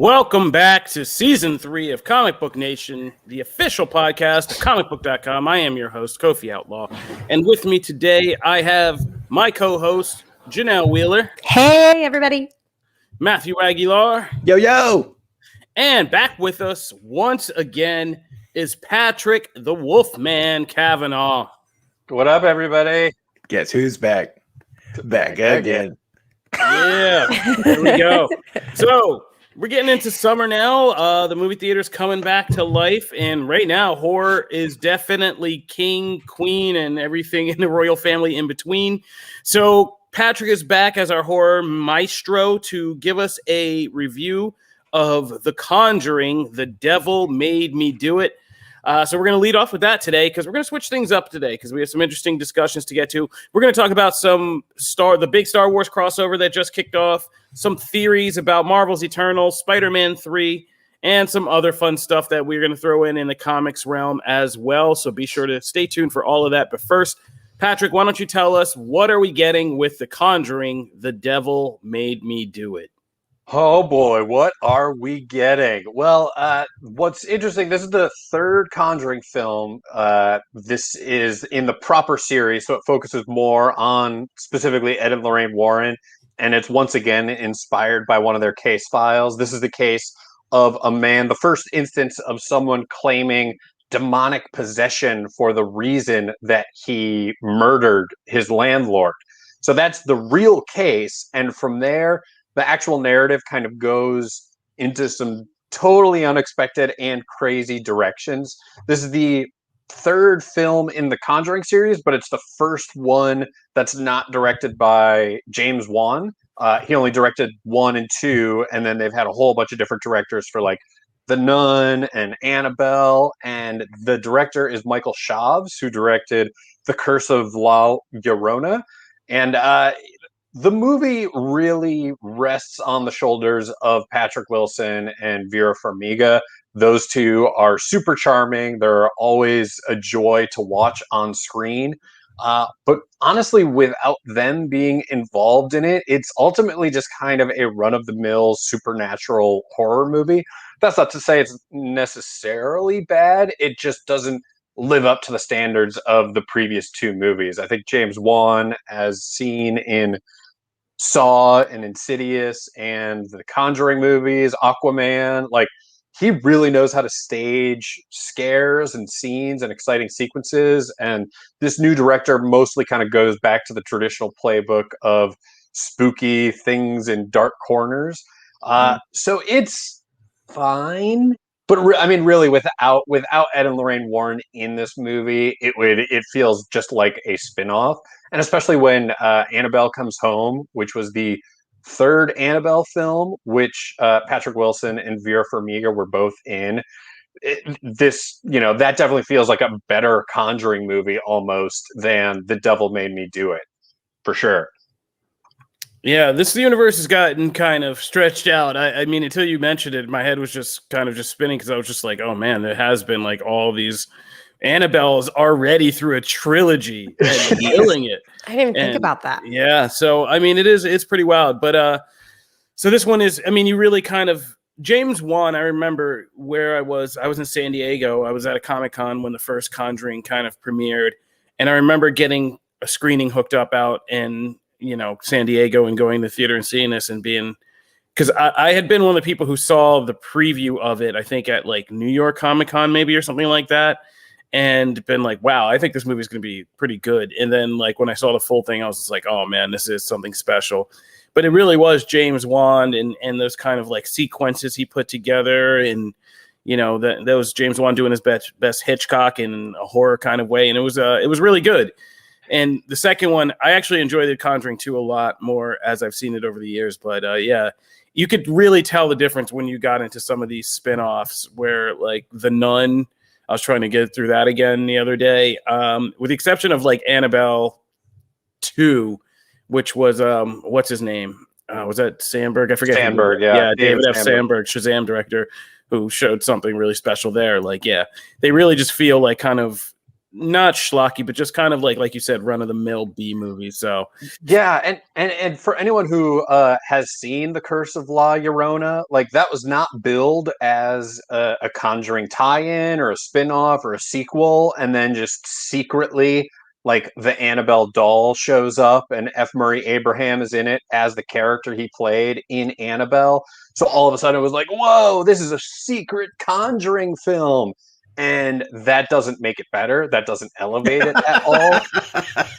Welcome back to Season 3 of Comic Book Nation, the official podcast of Comicbook.com. I am your host, Kofi Outlaw. And with me today, I have my co-host, Janelle Wheeler. Hey, everybody. Matthew Aguilar. Yo, yo. And back with us once again is Patrick the Wolfman Kavanaugh. What up, everybody? Guess who's back? Back again. Yeah, there we go. So, we're getting into summer now. The movie theater's coming back to life. And right now, horror is definitely king, queen, and everything in the royal family in between. So Patrick is back as our horror maestro to give us a review of The Conjuring, The Devil Made Me Do It. So we're going to lead off with that today because we're going to switch things up today because we have some interesting discussions to get to. We're going to talk about the big Star Wars crossover that just kicked off, some theories about Marvel's Eternals, Spider-Man 3, and some other fun stuff that we're going to throw in the comics realm as well. So be sure to stay tuned for all of that. But first, Patrick, why don't you tell us what are we getting with The Conjuring, The Devil Made Me Do It? Oh boy, what are we getting? Well, what's interesting, this is the third Conjuring film. This is in the proper series, so it focuses more on specifically Ed and Lorraine Warren, and it's once again inspired by one of their case files. This is the case of a man, the first instance of someone claiming demonic possession for the reason that he murdered his landlord. So that's the real case, and from there, the actual narrative kind of goes into some totally unexpected and crazy directions. This is the third film in the Conjuring series, but it's the first one that's not directed by James Wan. He only directed 1 and 2, and then they've had a whole bunch of different directors for like The Nun and Annabelle, and the director is Michael Chaves, who directed The Curse of La Llorona. And the movie really rests on the shoulders of Patrick Wilson and Vera Farmiga. Those two are super charming. They're always a joy to watch on screen. But honestly, without them being involved in it, it's ultimately just kind of a run-of-the-mill supernatural horror movie. That's not to say it's necessarily bad. It just doesn't live up to the standards of the previous two movies. I think James Wan, as seen in Saw and Insidious and the Conjuring movies, Aquaman, like he really knows how to stage scares and scenes and exciting sequences. And this new director mostly kind of goes back to the traditional playbook of spooky things in dark corners. So it's fine. But really, without Ed and Lorraine Warren in this movie, it feels just like a spin-off. And especially when Annabelle Comes Home, which was the third Annabelle film, which Patrick Wilson and Vera Farmiga were both in. That definitely feels like a better Conjuring movie almost than The Devil Made Me Do It, for sure. Yeah, this universe has gotten kind of stretched out. I mean, until you mentioned it, my head was just kind of just spinning because I was just like, oh man, there has been like all these Annabelle's already through a trilogy and killing it. I didn't even think about that. Yeah, so I mean, it's pretty wild. But so this one is, I mean, you really kind of James Wan. I remember where I was in San Diego. I was at a Comic-Con when the first Conjuring kind of premiered, and I remember getting a screening hooked up out in San Diego and going to the theater and seeing this and being, because I had been one of the people who saw the preview of it, I think at like New York Comic-Con maybe or something like that, and been like, wow, I think this movie is going to be pretty good. And then like when I saw the full thing, I was just like, oh man, this is something special. But it really was James Wan and those kind of like sequences he put together, and that was James Wan doing his best Hitchcock in a horror kind of way, and it was really good. And the second one, I actually enjoyed The Conjuring 2 a lot more as I've seen it over the years. But yeah, you could really tell the difference when you got into some of these spinoffs where like The Nun, I was trying to get through that again the other day, with the exception of like Annabelle 2, which was, what's his name? Was that Sandberg? I forget. Sandberg, yeah. Yeah, David F. Sandberg, Shazam director, who showed something really special there. Like, yeah, they really just feel like kind of not schlocky, but just kind of like you said, run of the mill B movie. So yeah, and for anyone who has seen The Curse of La Llorona, like that was not billed as a Conjuring tie-in or a spin-off or a sequel, and then just secretly like the Annabelle doll shows up and F. Murray Abraham is in it as the character he played in Annabelle. So all of a sudden it was like, whoa, this is a secret Conjuring film. And that doesn't make it better. That doesn't elevate it at all.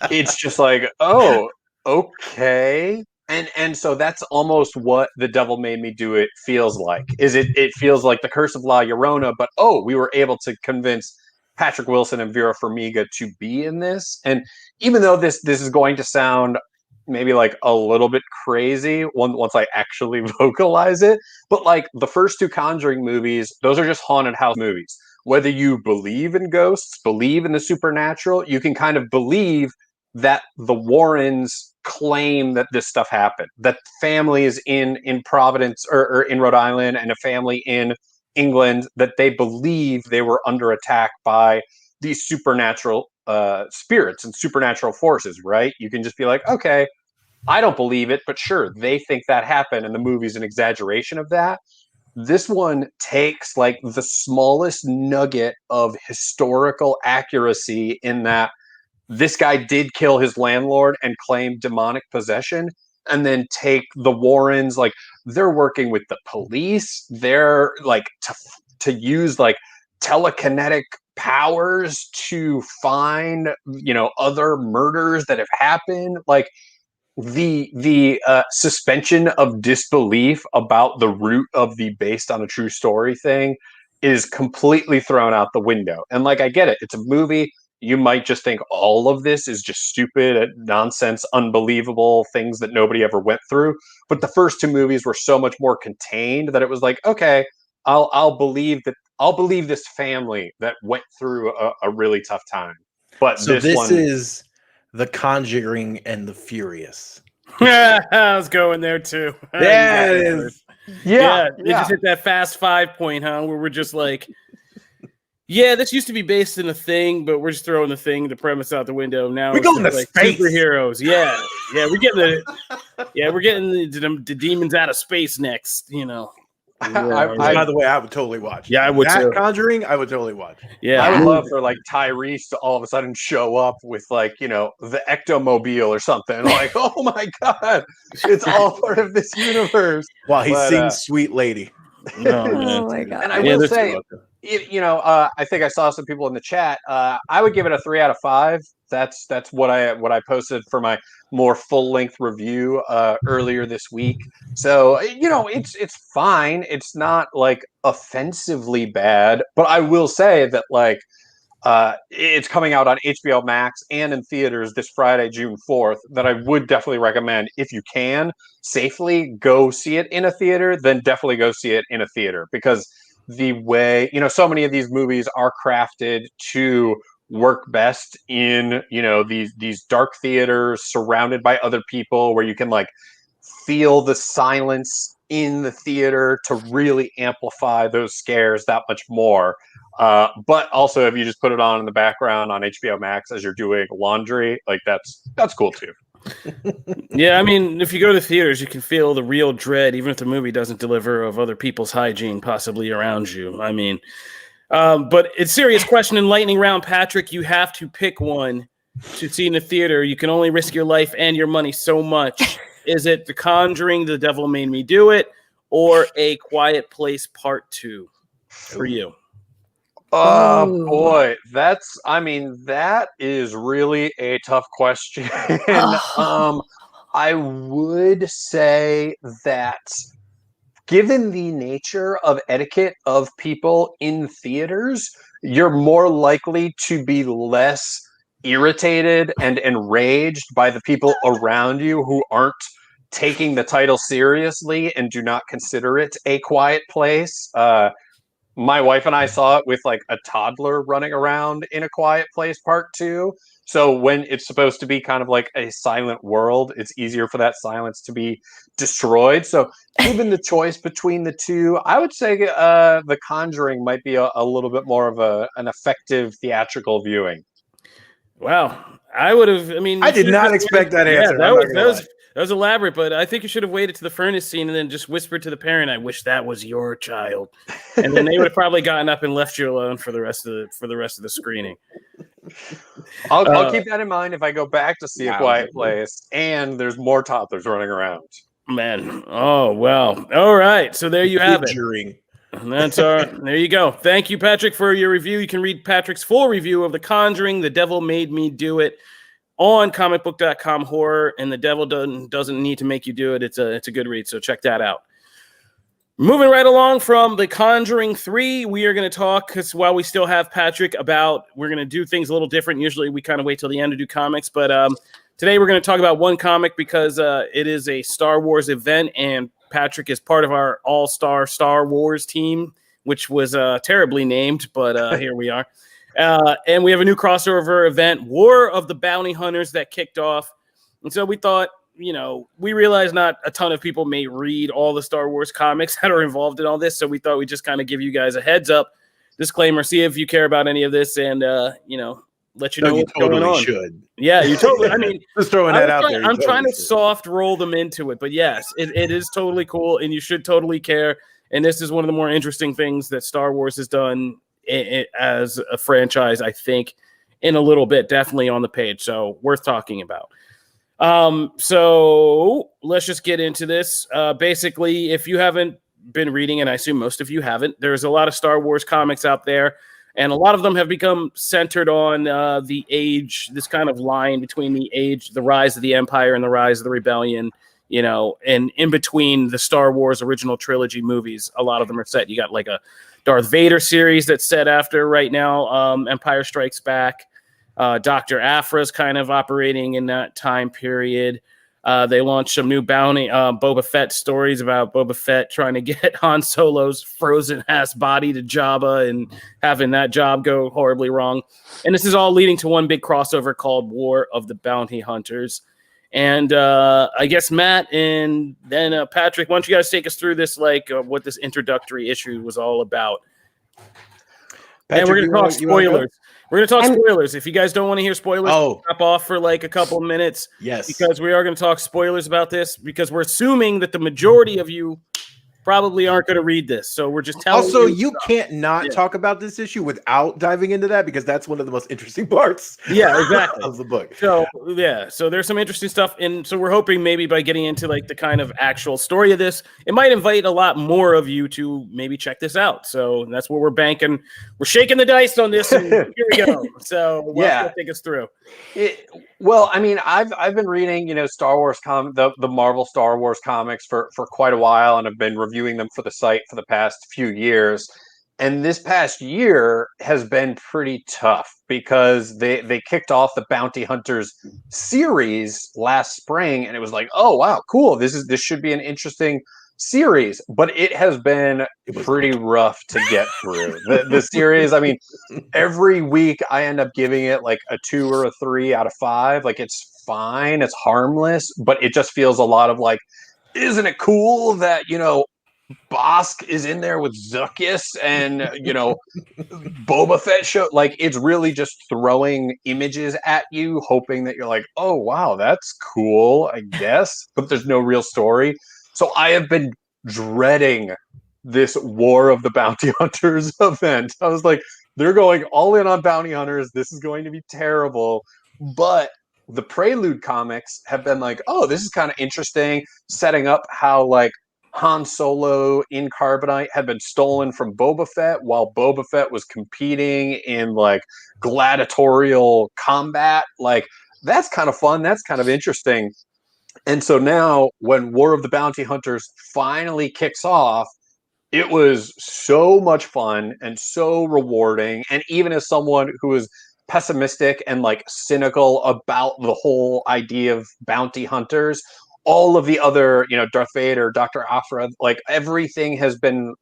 It's just like, oh, okay. And so that's almost what The Devil Made Me Do It feels like. It feels like The Curse of La Llorona, but we were able to convince Patrick Wilson and Vera Farmiga to be in this. And even though this is going to sound maybe like a little bit crazy once I actually vocalize it, but like the first two Conjuring movies, those are just haunted house movies. Whether you believe in ghosts, believe in the supernatural, you can kind of believe that the Warrens claim that this stuff happened, that families in Providence or in Rhode Island and a family in England, that they believe they were under attack by these supernatural spirits and supernatural forces, right? You can just be like, okay, I don't believe it, but sure, they think that happened, and the movie's an exaggeration of that. This one takes like the smallest nugget of historical accuracy in that this guy did kill his landlord and claim demonic possession, and then take the Warrens, like they're working with the police, they're like to use like telekinetic powers to find other murders that have happened. Like the suspension of disbelief about the root of the based on a true story thing is completely thrown out the window. And like, I get it, it's a movie. You might just think all of this is just stupid nonsense, unbelievable things that nobody ever went through. But the first two movies were so much more contained that it was like, okay, I'll believe this family that went through a really tough time. But So this one is The Conjuring and the Furious. yeah, I was going there too. Yeah, it is. Yeah, they just hit that Fast Five point, huh? Where we're just like, yeah, this used to be based in a thing, but we're just throwing the premise out the window. Now we're going to like space. Superheroes. Yeah, we're getting the demons out of space next. By the way, I would totally watch. Yeah, I would that too. Conjuring, I would totally watch. Yeah, I would love for like Tyrese to all of a sudden show up with like, the Ectomobile or something. Like, oh my God, it's all part of this universe. While he sings Sweet Lady. Oh my God. And I will say, I think I saw some people in the chat. I would give it a 3 out of 5. That's what I posted for my more full length review earlier this week. So it's fine. It's not like offensively bad, but I will say that like it's coming out on HBO Max and in theaters this Friday, June 4th. That I would definitely recommend, if you can safely go see it in a theater, then definitely go see it in a theater, because the way so many of these movies are crafted to work best in these dark theaters surrounded by other people, where you can like feel the silence in the theater to really amplify those scares that much more. But also, if you just put it on in the background on HBO Max as you're doing laundry, like that's cool too. Yeah, I mean, if you go to theaters, you can feel the real dread, even if the movie doesn't deliver, of other people's hygiene possibly around you. I mean, but it's a serious question in lightning round, Patrick. You have to pick one to see in the theater. You can only risk your life and your money so much. Is it The Conjuring, The Devil Made Me Do It, or A Quiet Place Part 2 for you? Oh boy, that is really a tough question. I would say that given the nature of etiquette of people in theaters, you're more likely to be less irritated and enraged by the people around you who aren't taking the title seriously and do not consider it a quiet place. My wife and I saw it with like a toddler running around in A Quiet Place Part 2. So when it's supposed to be kind of like a silent world, it's easier for that silence to be destroyed. So given the choice between the two, I would say The Conjuring might be a little bit more of an effective theatrical viewing. Wow. I would have. I mean, I you did should've not just expect that waited- answer. Yeah, I'm not gonna lie. that was elaborate, but I think you should have waited to the furnace scene and then just whispered to the parent, "I wish that was your child," and then they would have probably gotten up and left you alone for the rest of the screening. I'll keep that in mind if I go back to see A Wow. Quiet Place and there's more toddlers running around. Man, oh well. All right, so there you have it. Conjuring. That's there you go. Thank you, Patrick, for your review. You can read Patrick's full review of The Conjuring, The Devil Made Me Do It, on Comicbook.com horror, and The Devil doesn't need to make you do it. It's a good read, so check that out. Moving right along from The Conjuring 3, we are going to talk, because while we still have Patrick, we're going to do things a little different. Usually we kind of wait till the end to do comics, but today we're going to talk about one comic because it is a Star Wars event, and Patrick is part of our all-star Star Wars team, which was terribly named, but here we are. And we have a new crossover event, War of the Bounty Hunters, that kicked off. And so we thought, we realize not a ton of people may read all the Star Wars comics that are involved in all this. So we thought we'd just kind of give you guys a heads up disclaimer, see if you care about any of this, and, let you know what's going on. Should. Yeah, you totally. I mean, just throwing that out there. I'm trying to soft roll them into it, but yes, it is totally cool, and you should totally care. And this is one of the more interesting things that Star Wars has done as a franchise, I think, in a little bit, definitely on the page. So worth talking about. So let's just get into this. Basically, if you haven't been reading, and I assume most of you haven't, there's a lot of Star Wars comics out there. And a lot of them have become centered on the age, this kind of line between the rise of the Empire and the rise of the Rebellion, and in between the Star Wars original trilogy movies. A lot of them are set. You got like a Darth Vader series that's set after right now, Empire Strikes Back. Dr. Aphra's kind of operating in that time period. They launched some new bounty, Boba Fett stories about Boba Fett trying to get Han Solo's frozen-ass body to Jabba and having that job go horribly wrong. And this is all leading to one big crossover called War of the Bounty Hunters. And I guess Matt and then Patrick, why don't you guys take us through this, what this introductory issue was all about? Patrick, and we're going to talk spoilers. We're going to talk spoilers. If you guys don't want to hear spoilers, hop off for like a couple minutes. Yes. Because we are going to talk spoilers about this, because we're assuming that the majority of you probably aren't going to read this. So we're just telling you. Also, you can't not talk about this issue without diving into that, because that's one of the most interesting parts. Yeah, exactly. of the book. So, so there's some interesting stuff. And so we're hoping maybe by getting into like the kind of actual story of this, it might invite a lot more of you to maybe check this out. So that's what we're banking. We're shaking the dice on this. And here we go. So take us through. Well, I mean, I've been reading, Star Wars the Marvel Star Wars comics for quite a while, and I've been reviewing them for the site for the past few years. And this past year has been pretty tough because they kicked off the Bounty Hunters series last spring, and it was like, oh wow, cool. This should be an interesting series, but it has been pretty rough to get through. The series, I mean, every week I end up giving it like a 2 or a 3 out of 5. Like, it's fine, it's harmless, but it just feels a lot of like, isn't it cool that, Bosk is in there with Zuckuss and, Boba Fett show. Like, it's really just throwing images at you, hoping that you're like, oh wow, that's cool, I guess, but there's no real story. So I have been dreading this War of the Bounty Hunters event. I was like, they're going all in on bounty hunters. This is going to be terrible. But the Prelude comics have been like, oh, this is kind of interesting, setting up how like Han Solo in Carbonite had been stolen from Boba Fett while Boba Fett was competing in like gladiatorial combat. Like, that's kind of fun. That's kind of interesting. And so now when War of the Bounty Hunters finally kicks off, it was so much fun and so rewarding. And even as someone who is pessimistic and like cynical about the whole idea of bounty hunters, all of the other, Darth Vader, Dr. Aphra, like everything has been,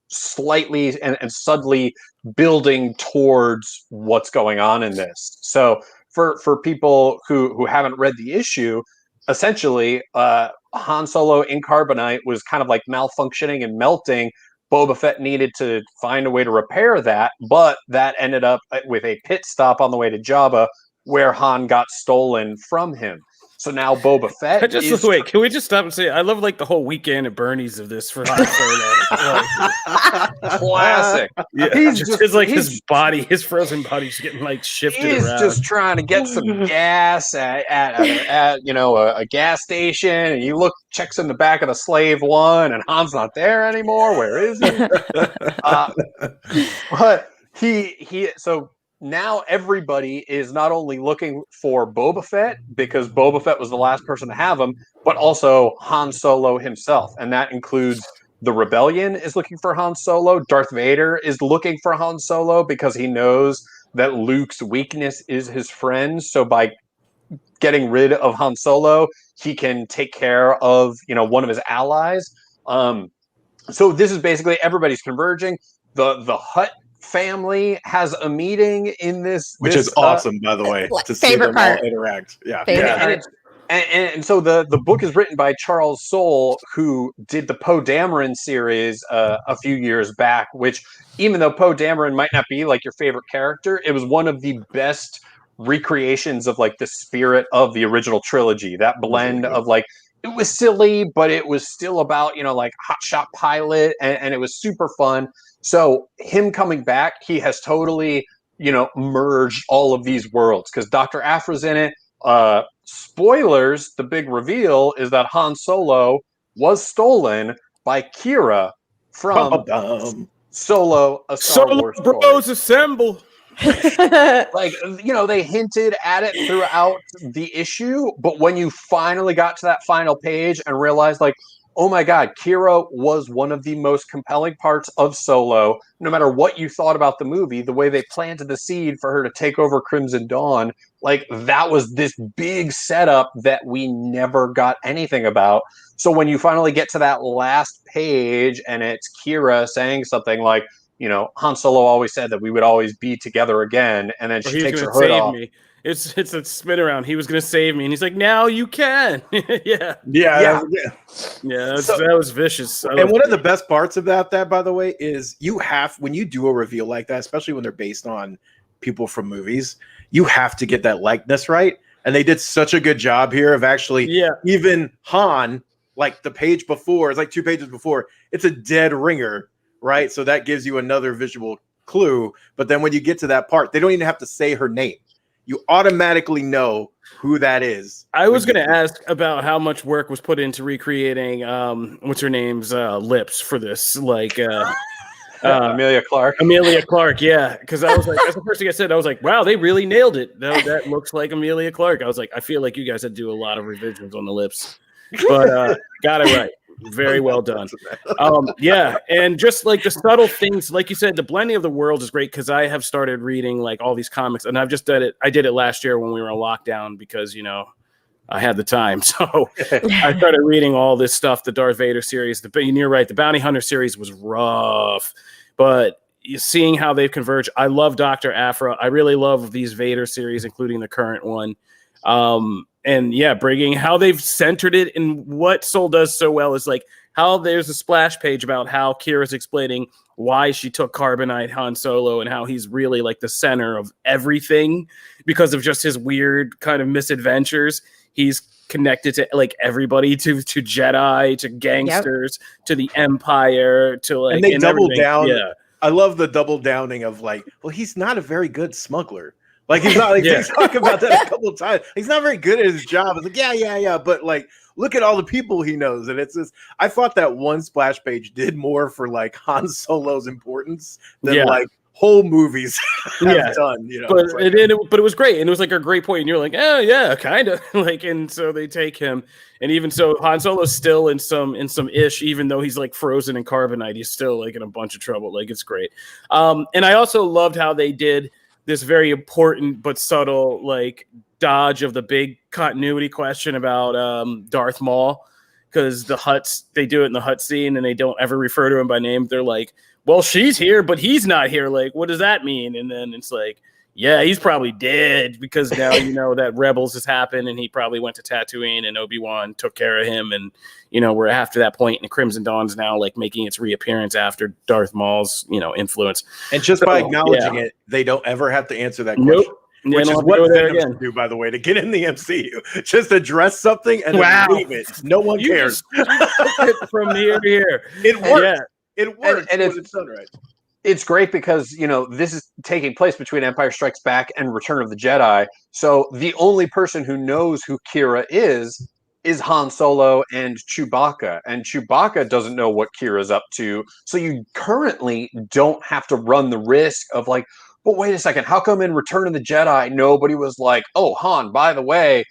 slightly and subtly building towards what's going on in this. So for people who haven't read the issue, essentially, Han Solo in Carbonite was kind of like malfunctioning and melting. Boba Fett needed to find a way to repair that, but that ended up with a pit stop on the way to Jabba, where Han got stolen from him. So now Boba Fett wait, can we just stop and say I love like the whole Weekend at Bernie's of this for Han Like, classic. Yeah, his body, his frozen body just getting like shifted He's around. just trying to get some gas at a gas station, and you checks in the back of the slave one, and Han's not there anymore. Where is he? But so now everybody is not only looking for Boba Fett because Boba Fett was the last person to have him, but also Han Solo himself. And that includes the Rebellion is looking for Han Solo. Darth Vader is looking for Han Solo because he knows that Luke's weakness is his friends. So by getting rid of Han Solo, he can take care of, one of his allies. So this is basically everybody's converging. The Hutt family has a meeting in this, which is awesome, by the way, to see them all interact. Yeah, and so the book is written by Charles Soule, who did the Poe Dameron series a few years back. Which, even though Poe Dameron might not be like your favorite character, it was one of the best recreations of like the spirit of the original trilogy. That blend of like, it was silly, but it was still about like hotshot pilot, and it was super fun. So him coming back, he has totally, merged all of these worlds because Dr. Aphra's in it. Spoilers, the big reveal is that Han Solo was stolen by Kira from Solo, a Star Wars story. Bros assemble. Like, they hinted at it throughout the issue, but when you finally got to that final page and realized, like, oh my God, Kira was one of the most compelling parts of Solo. No matter what you thought about the movie, the way they planted the seed for her to take over Crimson Dawn, like that was this big setup that we never got anything about. So when you finally get to that last page and it's Kira saying something like, Han Solo always said that we would always be together again, and then she takes her hood off. Me. It's a spin around. He was going to save me, and he's like, "Now you can." Yeah. That was vicious. And one of the best parts about that, by the way, is when you do a reveal like that, especially when they're based on people from movies, you have to get that likeness right. And they did such a good job here of actually, even Han, like the page before, it's like 2 pages before, it's a dead ringer, right? So that gives you another visual clue. But then when you get to that part, they don't even have to say her name. You automatically know who that is. I was going to ask about how much work was put into recreating what's her name's lips for this, like Amelia Clark. Amelia Clark, yeah. Because I was like, that's the first thing I said. I was like, wow, they really nailed it. That looks like Amelia Clark. I was like, I feel like you guys had to do a lot of revisions on the lips, but got it right. Very well done. And just like the subtle things, like you said, the blending of the world is great because I have started reading like all these comics, and I've just done it. I did it last year when we were on lockdown because I had the time, so I started reading all this stuff. The Darth Vader series, and you're right, the Bounty Hunter series was rough, but seeing how they've converged, I love Dr. Aphra. I really love these Vader series, including the current one. And bringing how they've centered it in what Soul does so well is like how there's a splash page about how Kira's explaining why she took Carbonite Han Solo and how he's really like the center of everything because of just his weird kind of misadventures. He's connected to like everybody, to Jedi, to gangsters, to the Empire, to like, and they double down. Yeah. I love the double downing of like, well, he's not a very good smuggler. Like he's not like they talk about that a couple of times. He's not very good at his job. It's like, yeah. But like, look at all the people he knows. And it's this, I thought that one splash page did more for like Han Solo's importance than like whole movies have done, But it was great. And it was like a great point. And you're like, oh yeah, kind of like, and so they take him. And even so, Han Solo's still in some ish, even though he's like frozen in carbonite, he's still like in a bunch of trouble. Like it's great. And I also loved how they did this very important but subtle like dodge of the big continuity question about Darth Maul, because the Hutts, they do it in the Hutt scene and they don't ever refer to him by name. They're like, well, she's here, but he's not here. Like, what does that mean? And then it's like, yeah, he's probably dead because now that Rebels has happened and he probably went to Tatooine and Obi-Wan took care of him. And, we're after that point and Crimson Dawn's now like making its reappearance after Darth Maul's, influence. And just by acknowledging it, they don't ever have to answer that question. Yeah, which and is I'll what go there Venom again. should do, by the way, to get in the MCU. Just address something and Wow. then leave it. No one You cares. just took it from here to here. It works. Yeah. It works and when it's done right. it's great because this is taking place between Empire Strikes Back and Return of the Jedi. So the only person who knows who Kira is Han Solo and Chewbacca doesn't know what Kira's up to. So you currently don't have to run the risk of like, but wait a second, how come in Return of the Jedi nobody was like, oh Han, by the way,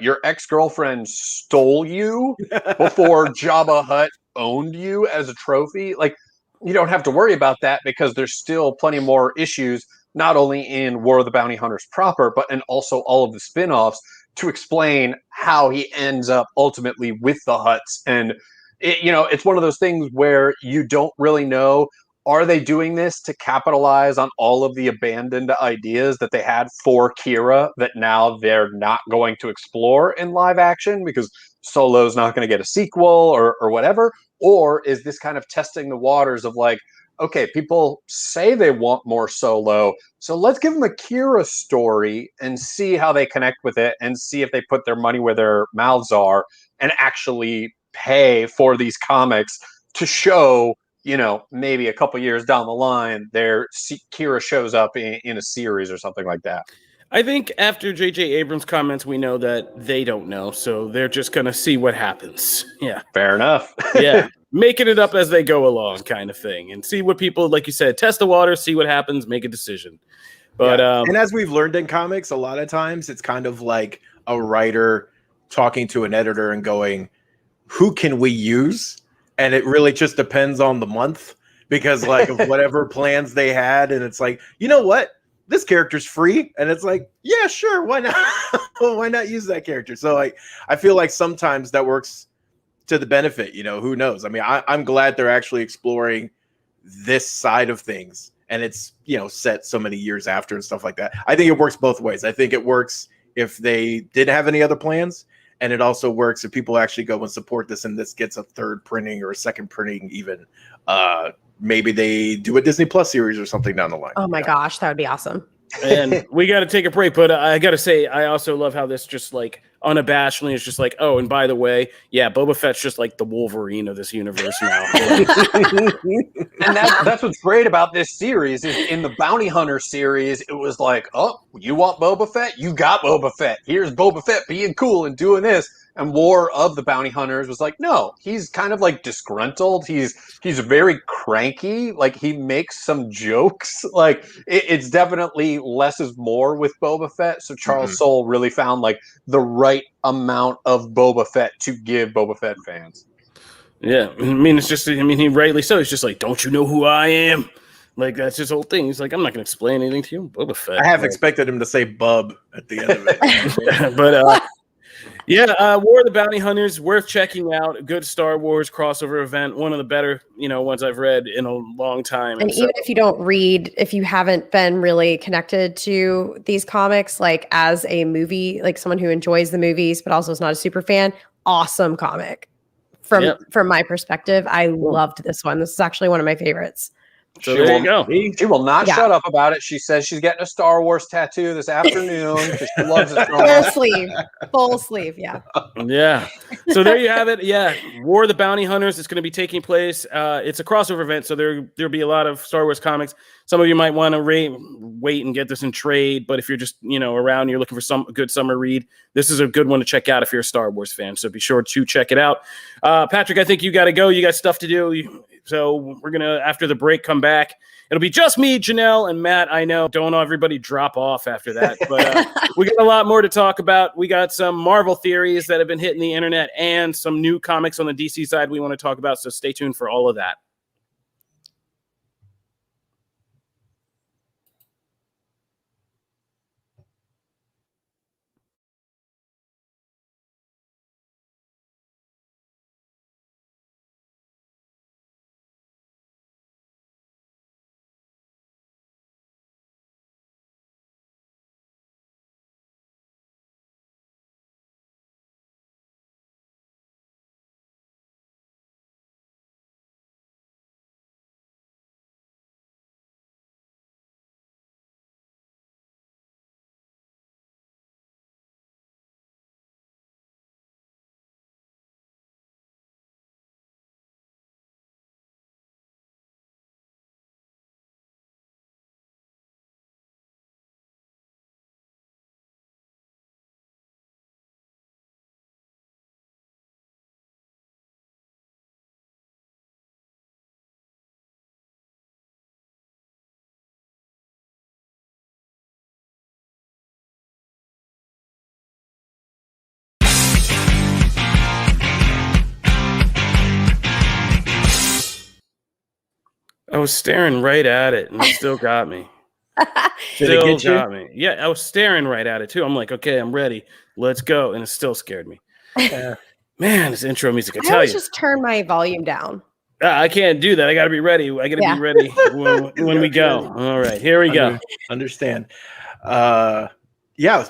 your ex-girlfriend stole you before Jabba Hutt owned you as a trophy? Like, you don't have to worry about that because there's still plenty more issues, not only in War of the Bounty Hunters proper, but in also all of the spin-offs to explain how he ends up ultimately with the Hutts. And it's one of those things where you don't really know, are they doing this to capitalize on all of the abandoned ideas that they had for Kira that now they're not going to explore in live action because Solo's not going to get a sequel or whatever? Or is this kind of testing the waters of like, okay, people say they want more Solo, so let's give them a Kira story and see how they connect with it and see if they put their money where their mouths are and actually pay for these comics to show, maybe a couple years down the line, Kira shows up in a series or something like that. I think after J.J. Abrams' comments, we know that they don't know, so they're just going to see what happens. Yeah. Fair enough. Yeah. Making it up as they go along kind of thing and see what people, like you said, test the water, see what happens, make a decision. But and as we've learned in comics, a lot of times it's kind of like a writer talking to an editor and going, who can we use? And it really just depends on the month because like of whatever plans they had. And it's like, you know what? This character's free. And it's like, yeah, sure. Why not? Why not use that character? So like, I feel like sometimes that works to the benefit, who knows? I mean, I'm glad they're actually exploring this side of things. And it's, set so many years after and stuff like that. I think it works both ways. I think it works if they didn't have any other plans. And it also works if people actually go and support this and this gets a third printing or a second printing even. Maybe they do a Disney Plus series or something down the line. Oh my gosh, that would be awesome. And we got to take a break, but I got to say, I also love how this just like unabashedly is just like, oh, and by the way, yeah, Boba Fett's just like the Wolverine of this universe now. And that's what's great about this series is in the Bounty Hunter series, it was like, oh, you want Boba Fett? You got Boba Fett. Here's Boba Fett being cool and doing this. And War of the Bounty Hunters was like, no, he's kind of like disgruntled. He's very cranky. Like he makes some jokes. Like it's definitely less is more with Boba Fett. So Charles Soule really found like the right amount of Boba Fett to give Boba Fett fans. Yeah, I mean, it's just, he rightly so. He's just like, don't you know who I am? Like, that's his whole thing. He's like, I'm not going to explain anything to you, Boba Fett. I have expected him to say bub at the end of it. But, War of the Bounty Hunters, worth checking out. A good Star Wars crossover event. One of the better, ones I've read in a long time. And even if you don't read, if you haven't been really connected to these comics, like as a movie, like someone who enjoys the movies, but also is not a super fan, awesome comic. From my perspective, I loved this one. This is actually one of my favorites. So there you go. She will not shut up about it. She says she's getting a Star Wars tattoo this afternoon because she loves it so much. Full sleeve, yeah. Yeah. So there you have it. Yeah, War of the Bounty Hunters. It's going to be taking place. It's a crossover event, so there'll be a lot of Star Wars comics. Some of you might want to wait and get this in trade, but if you're just around, you're looking for some good summer read, this is a good one to check out if you're a Star Wars fan. So be sure to check it out. Patrick, I think you got to go. You got stuff to do. So we're going to, after the break, come back. It'll be just me, Janelle, and Matt. I know. Don't everybody drop off after that. But we got a lot more to talk about. We got some Marvel theories that have been hitting the internet and some new comics on the DC side we want to talk about. So stay tuned for all of that. I was staring right at it, and it still got me. Did it Still get you? got me. Yeah, I was staring right at it too. I'm like, okay, I'm ready. Let's go, and it still scared me. Yeah. Man, this intro music, I I tell always you, just turn my volume down. I can't do that. I got to be ready. I got to Yeah. be ready when He's we gotta be go. ready. All right, here we go. Understand. Yeah.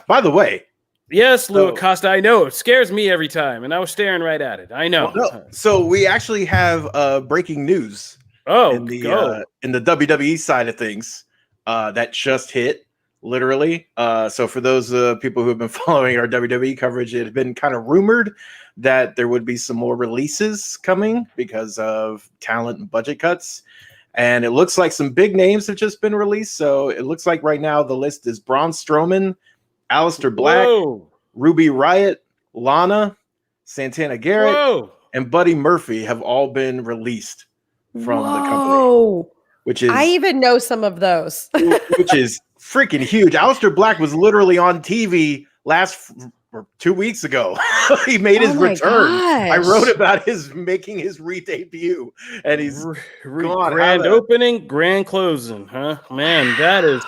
By the way, Yes, Lou So- Acosta. I know it scares me every time, and I was staring right at it. I know. well, no, so we actually have breaking news Oh, in the go. WWE side of things that just hit literally. So for those people who have been following our WWE coverage, it had been kind of rumored that there would be some more releases coming because of talent and budget cuts. And it looks like some big names have just been released. So it looks like right now the list is Braun Strowman, Aleister Black, Whoa. Ruby Riott, Lana, Santana Garrett, Whoa. and Buddy Murphy have all been released from the company, Whoa. which is I even know some of those. which is freaking huge. Aleister Black was literally on TV or 2 weeks ago. He made his Oh my return. I gosh. wrote about his making his re-debut, and he's gone. Grand How the- opening, grand closing, huh? Man, that is.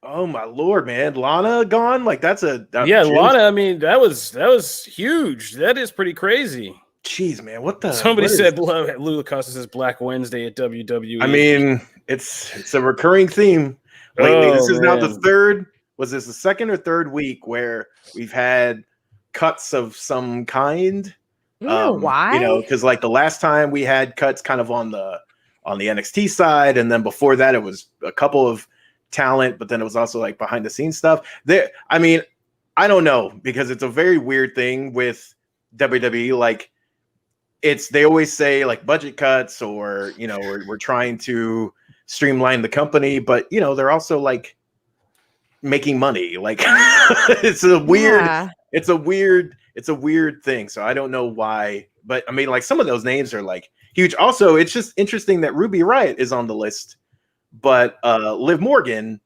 oh my lord, man! Lana gone. Like that's a Yeah, geez. Lana. I mean, that was huge. That is pretty crazy. Jeez, man, what the? Somebody what is- said Lou Acosta says Black Wednesday at WWE. I mean, it's a recurring theme lately. Oh, This is now the man. third. Was this the second or third week where we've had cuts of some kind? I don't know why. You know, because like the last time we had cuts kind of on the NXT side, and then before that it was a couple of talent, but then it was also like behind the scenes stuff. There, I mean, I don't know, because it's a very weird thing with WWE. Like they always say like budget cuts, or you know, we're trying to streamline the company, but you know, they're also like making money. Like it's a weird Yeah. it's a weird thing. So I don't know why, but I mean, like some of those names are like huge. Also, it's just interesting that Ruby Riott is on the list, but Liv Morgan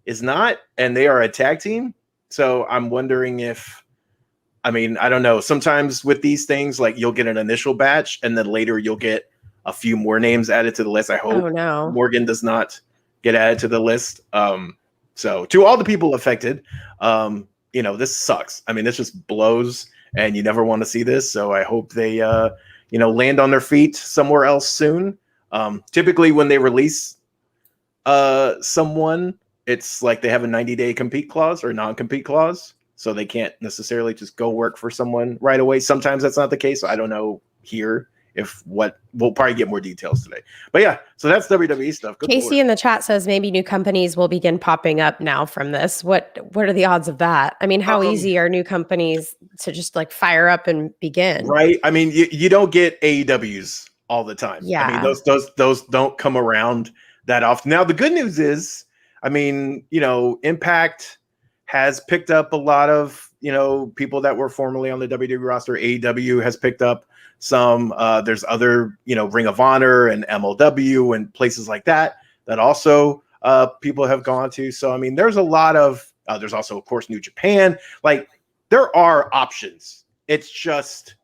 is not, and they are a tag team. So I'm wondering if, I mean, I don't know. Sometimes with these things, like you'll get an initial batch, and then later you'll get a few more names added to the list. I hope Oh no. Morgan does not get added to the list. So to all the people affected, you know, this sucks. I mean, this just blows, and you never want to see this. So I hope they, you know, land on their feet somewhere else soon. Typically when they release someone, it's like they have a 90-day compete clause or non-compete clause. So they can't necessarily just go work for someone right away. Sometimes that's not the case. I don't know here we'll probably get more details today. But yeah, so that's WWE stuff. Good Casey Lord. in the chat says maybe new companies will begin popping up now from this. What are the odds of that? I mean, how easy are new companies to just like fire up and begin? Right. I mean, you don't get AEWs all the time. I Yeah. mean, those don't come around that often. Now, the good news is, I mean, you know, Impact has picked up a lot of, you know, people that were formerly on the WWE roster. AEW has picked up some. There's other, you know, Ring of Honor and MLW and places like that also people have gone to. So, I mean, there's a lot of, there's also, of course, New Japan. Like, there are options. It's just,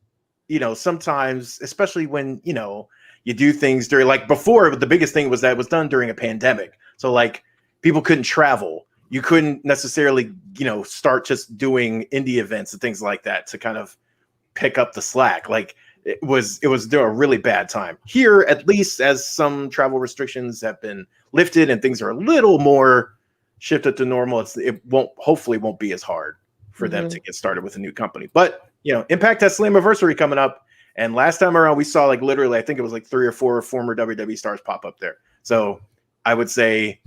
you know, sometimes, especially when, you know, you do things during, like before, the biggest thing was that it was done during a pandemic. So, like, people couldn't travel. You couldn't necessarily, you know, start just doing indie events and things like that to kind of pick up the slack. Like, it was during a really bad time. Here, at least, as some travel restrictions have been lifted and things are a little more shifted to normal, hopefully won't be as hard for them to get started with a new company. But, you know, Impact has Slammiversary coming up. And last time around, we saw like literally, I think it was like 3 or 4 former WWE stars pop up there. So I would say,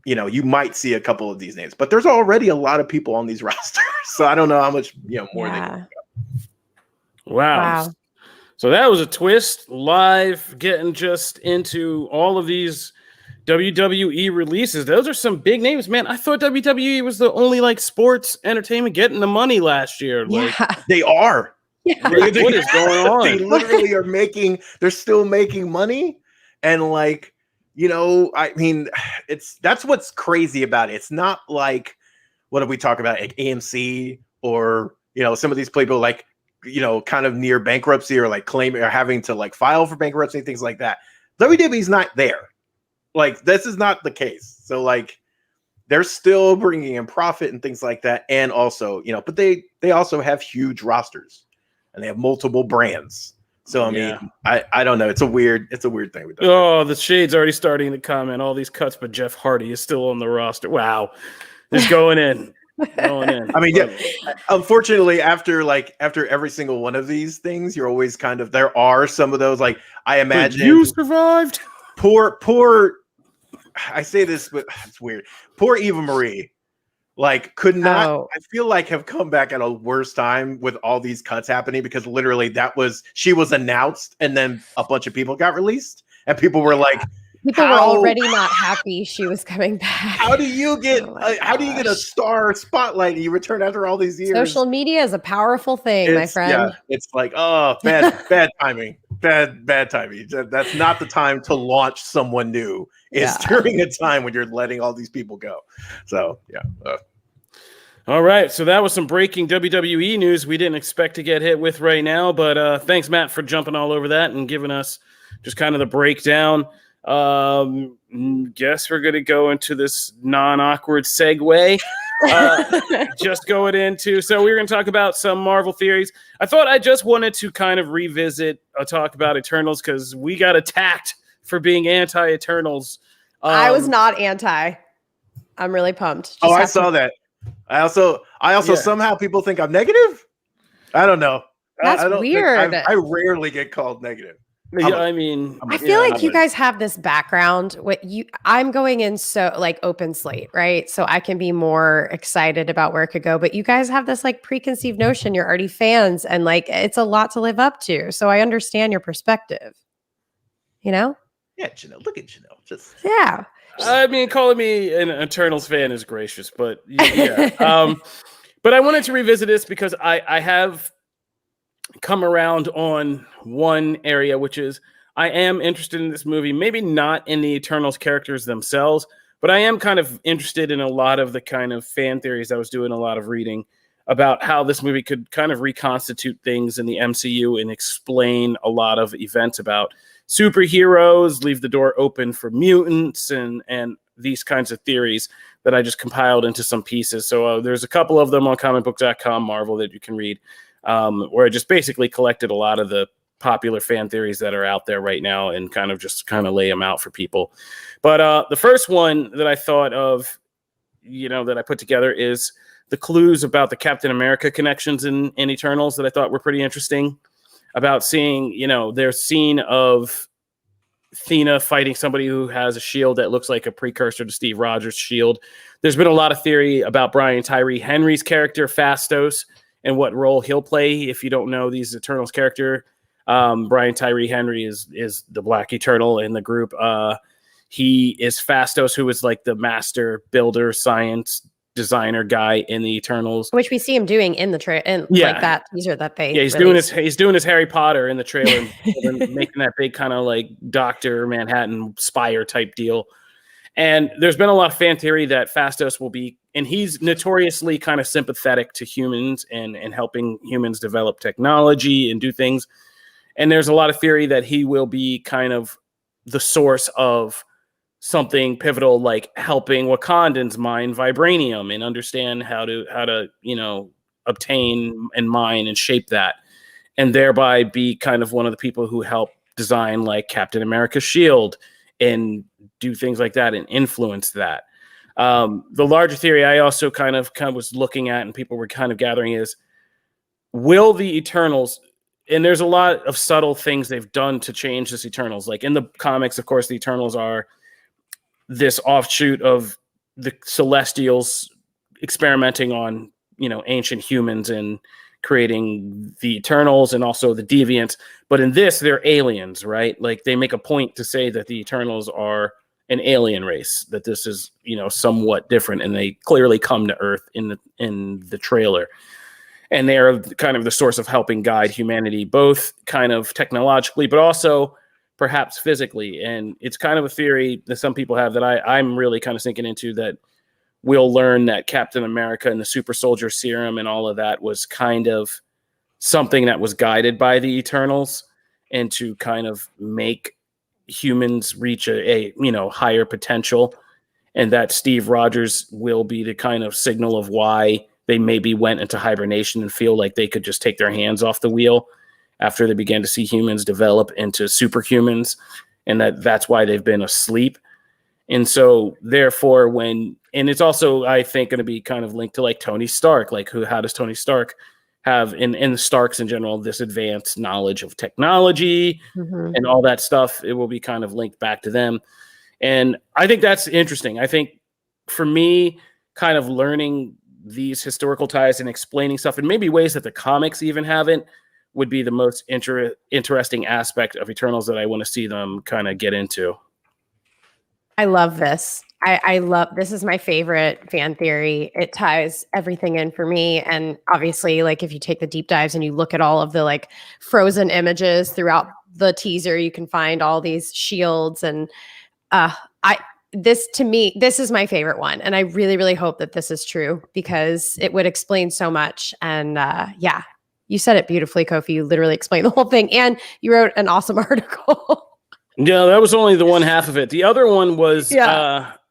you know, you might see a couple of these names, but there's already a lot of people on these rosters. So I don't know how much, you know, more they can. Wow. So that was a twist. Live, getting just into all of these WWE releases. Those are some big names, man. I thought WWE was the only like sports entertainment getting the money last year. Like, Yeah. They are. Yeah. what is going on? They literally are they're still making money. And like, you know, I mean, that's what's crazy about it. It's not like, what did we talk about? Like AMC or, you know, some of these people like, you know, kind of near bankruptcy or like claiming or having to like file for bankruptcy, things like that. WWE's not there. Like, this is not the case. So, like, they're still bringing in profit and things like that. And also, you know, but they also have huge rosters and they have multiple brands. So, I mean, I don't know. It's a weird thing with that. Oh, the shade's already starting to comment. All these cuts, but Jeff Hardy is still on the roster. Wow. Just going in. Going in. I mean, yeah, unfortunately, after every single one of these things, you're always kind of, there are some of those, like, I imagine you survived. Poor, I say this, but it's weird. Poor Eva Marie, like, could not, I feel like, have come back at a worse time with all these cuts happening, because literally she was announced and then a bunch of people got released and people were like, people were already not happy she was coming back. How do you get a star spotlight and you return after all these years? Social media is a powerful thing, my friend. Yeah, it's like, oh, bad timing. Bad timing. That's not the time to launch someone new. It's during a time when you're letting all these people go. So, yeah. All right, so that was some breaking WWE news we didn't expect to get hit with right now, but thanks, Matt, for jumping all over that and giving us just kind of the breakdown. Guess we're going to go into this non-awkward segue. Just going into, so we're going to talk about some Marvel theories. I thought I just wanted to kind of revisit a talk about Eternals because we got attacked for being anti-Eternals. I was not anti. I'm really pumped. I saw that. I also somehow people think I'm negative. I don't know. That's weird. I rarely get called negative. Yeah, I mean, I feel like you guys have this background. I'm going in so like open slate, right? So I can be more excited about where it could go. But you guys have this like preconceived notion. You're already fans, and like it's a lot to live up to. So I understand your perspective. You know? Yeah, Janelle. Look at Janelle. Just yeah. I mean, calling me an Eternals fan is gracious, but yeah. But I wanted to revisit this because I have come around on one area, which is I am interested in this movie, maybe not in the Eternals characters themselves, but I am kind of interested in a lot of the kind of fan theories. I was doing a lot of reading about how this movie could kind of reconstitute things in the MCU and explain a lot of events about superheroes, leave the door open for mutants and these kinds of theories that I just compiled into some pieces. So there's a couple of them on Comicbook.com, Marvel, that you can read. Where I just basically collected a lot of the popular fan theories that are out there right now and kind of lay them out for people. But the first one that I thought of, that I put together is the clues about the Captain America connections in Eternals that I thought were pretty interesting, about seeing, their scene of Thena fighting somebody who has a shield that looks like a precursor to Steve Rogers' shield. There's been a lot of theory about Brian Tyree Henry's character, Phastos, and what role he'll play. If you don't know these Eternals character, Brian Tyree Henry is the Black Eternal in the group. He is Phastos, who is like the master builder, science designer guy in the Eternals, which we see him doing in the like that teaser that they he's doing his Harry Potter in the trailer, making that big kind of like Dr. Manhattan spire type deal. And there's been a lot of fan theory that Phastos will be, and he's notoriously kind of sympathetic to humans and helping humans develop technology and do things. And there's a lot of theory that he will be kind of the source of something pivotal, like helping Wakandans mine vibranium and understand how to obtain and mine and shape that, and thereby be kind of one of the people who help design like Captain America's shield and do things like that and influence that. The larger theory I also kind of was looking at and people were kind of gathering is, will the Eternals, and there's a lot of subtle things they've done to change this Eternals. Like in the comics, of course, the Eternals are this offshoot of the Celestials experimenting on, ancient humans and creating the Eternals and also the Deviants. But in this, they're aliens, right? Like they make a point to say that the Eternals are an alien race, that this is, somewhat different. And they clearly come to Earth in the trailer. And they are kind of the source of helping guide humanity, both kind of technologically, but also perhaps physically. And it's kind of a theory that some people have that I'm really kind of sinking into, that we'll learn that Captain America and the super soldier serum and all of that was kind of something that was guided by the Eternals, and to kind of make humans reach a higher potential, and that Steve Rogers will be the kind of signal of why they maybe went into hibernation and feel like they could just take their hands off the wheel after they began to see humans develop into superhumans, and that's why they've been asleep. And so therefore and it's also, I think, going to be kind of linked to like Tony Stark, like how does Tony Stark have in the Starks in general, this advanced knowledge of technology and all that stuff. It will be kind of linked back to them. And I think that's interesting. I think for me, kind of learning these historical ties and explaining stuff in maybe ways that the comics even haven't would be the most interesting aspect of Eternals that I want to see them kind of get into. I love this. I love this. Is my favorite fan theory. It ties everything in for me. And obviously, like if you take the deep dives and you look at all of the like frozen images throughout the teaser, you can find all these shields. And this to me, this is my favorite one. And I really, really hope that this is true because it would explain so much. And yeah, you said it beautifully, Kofi. You literally explained the whole thing. And you wrote an awesome article. Yeah, that was only the one half of it. The other one was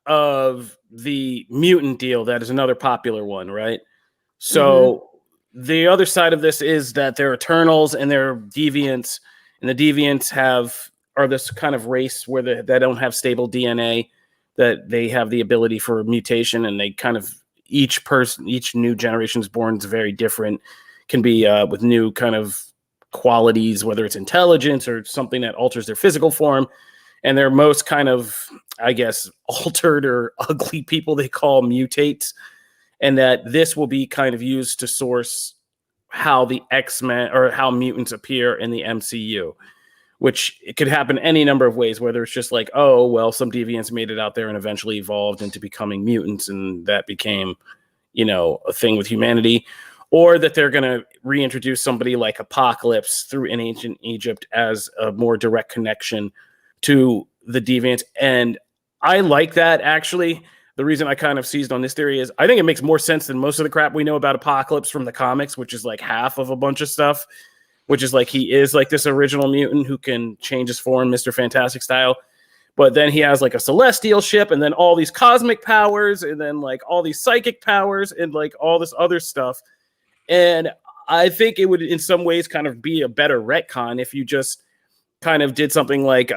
of the mutant deal. That is another popular one, right? So the other side of this is that they're Eternals and they're deviants, and the deviants are this kind of race where they don't have stable DNA, that they have the ability for mutation, and they kind of each new generation is born is very different, can be with new kind of qualities, whether it's intelligence or something that alters their physical form. And their most kind of, I guess, altered or ugly people they call mutates. And that this will be kind of used to source how the X-Men or how mutants appear in the MCU, which it could happen any number of ways, whether it's just like, oh, well, some deviants made it out there and eventually evolved into becoming mutants. And that became, a thing with humanity. Or that they're going to reintroduce somebody like Apocalypse through in ancient Egypt as a more direct connection to the deviants. And I like that, actually. The reason I kind of seized on this theory is I think it makes more sense than most of the crap we know about Apocalypse from the comics, which is like half of a bunch of stuff, which is like he is like this original mutant who can change his form, Mr. Fantastic style. But then he has like a celestial ship and then all these cosmic powers and then like all these psychic powers and like all this other stuff. And I think it would in some ways kind of be a better retcon if you just kind of did something like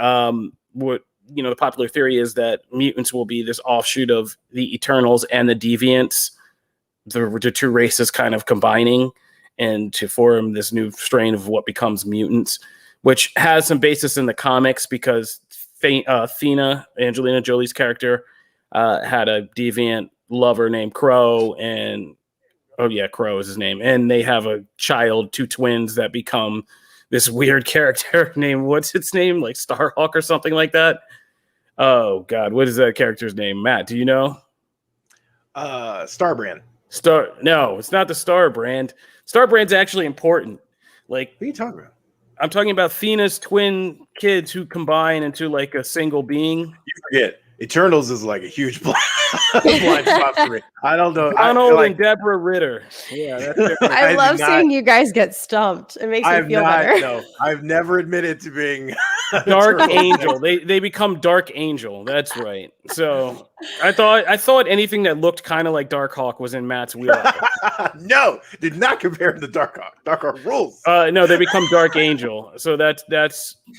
what the popular theory is that mutants will be this offshoot of the Eternals and the Deviants, the two races kind of combining and to form this new strain of what becomes mutants, which has some basis in the comics because Athena, Angelina Jolie's character, had a deviant lover named Crow, and Crow is his name. And they have a child, two twins that become this weird character named, what's its name? Like Starhawk or something like that. Oh God, what is that character's name? Matt, do you know? Starbrand. No, it's not the Starbrand. Starbrand's actually important. Like, what are you talking about? I'm talking about Thena's twin kids who combine into like a single being. You forget. Eternals is like a huge blind spot for me. I don't know. Donald and Deborah Ritter. Yeah, that's it. I love seeing you guys get stumped. It makes me feel better. No, I've never admitted to being Dark Angel. They become Dark Angel. That's right. So I thought anything that looked kind of like Darkhawk was in Matt's wheelhouse. No, did not compare him to Darkhawk. Darkhawk rules. No, they become Dark Angel. So that's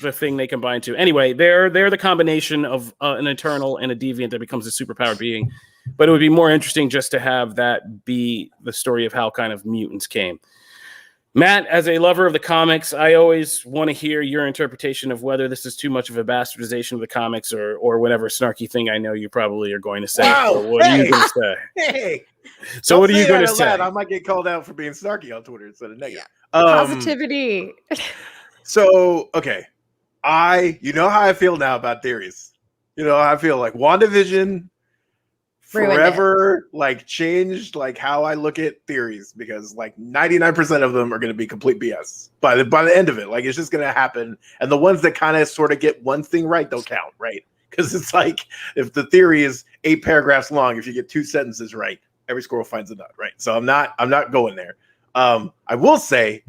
the thing they combine to. Anyway, they're the combination of an Eternal and a Deviant that becomes a superpowered being. But it would be more interesting just to have that be the story of how kind of mutants came. Matt, as a lover of the comics, I always want to hear your interpretation of whether this is too much of a bastardization of the comics or whatever snarky thing I know you probably are going to say. Wow. So what are you going to say? Hey. So what are you going to say? I might get called out for being snarky on Twitter instead of negative. Positivity. So, okay. You know how I feel now about theories. You know how I feel like WandaVision forever like changed like how I look at theories, because like 99% of them are going to be complete BS by the end of it. Like it's just going to happen, and the ones that kind of sort of get one thing right don't count, right? Because it's like if the theory is 8 paragraphs long, if you get 2 sentences right, every squirrel finds a nut, right? So I'm not going there. I will say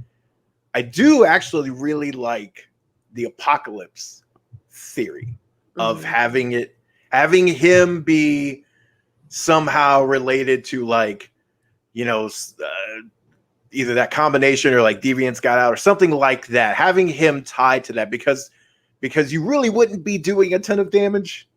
I do actually really like the Apocalypse theory of having him be somehow related to like, you know, either that combination or like Deviants got out or something like that. Having him tied to that because you really wouldn't be doing a ton of damage,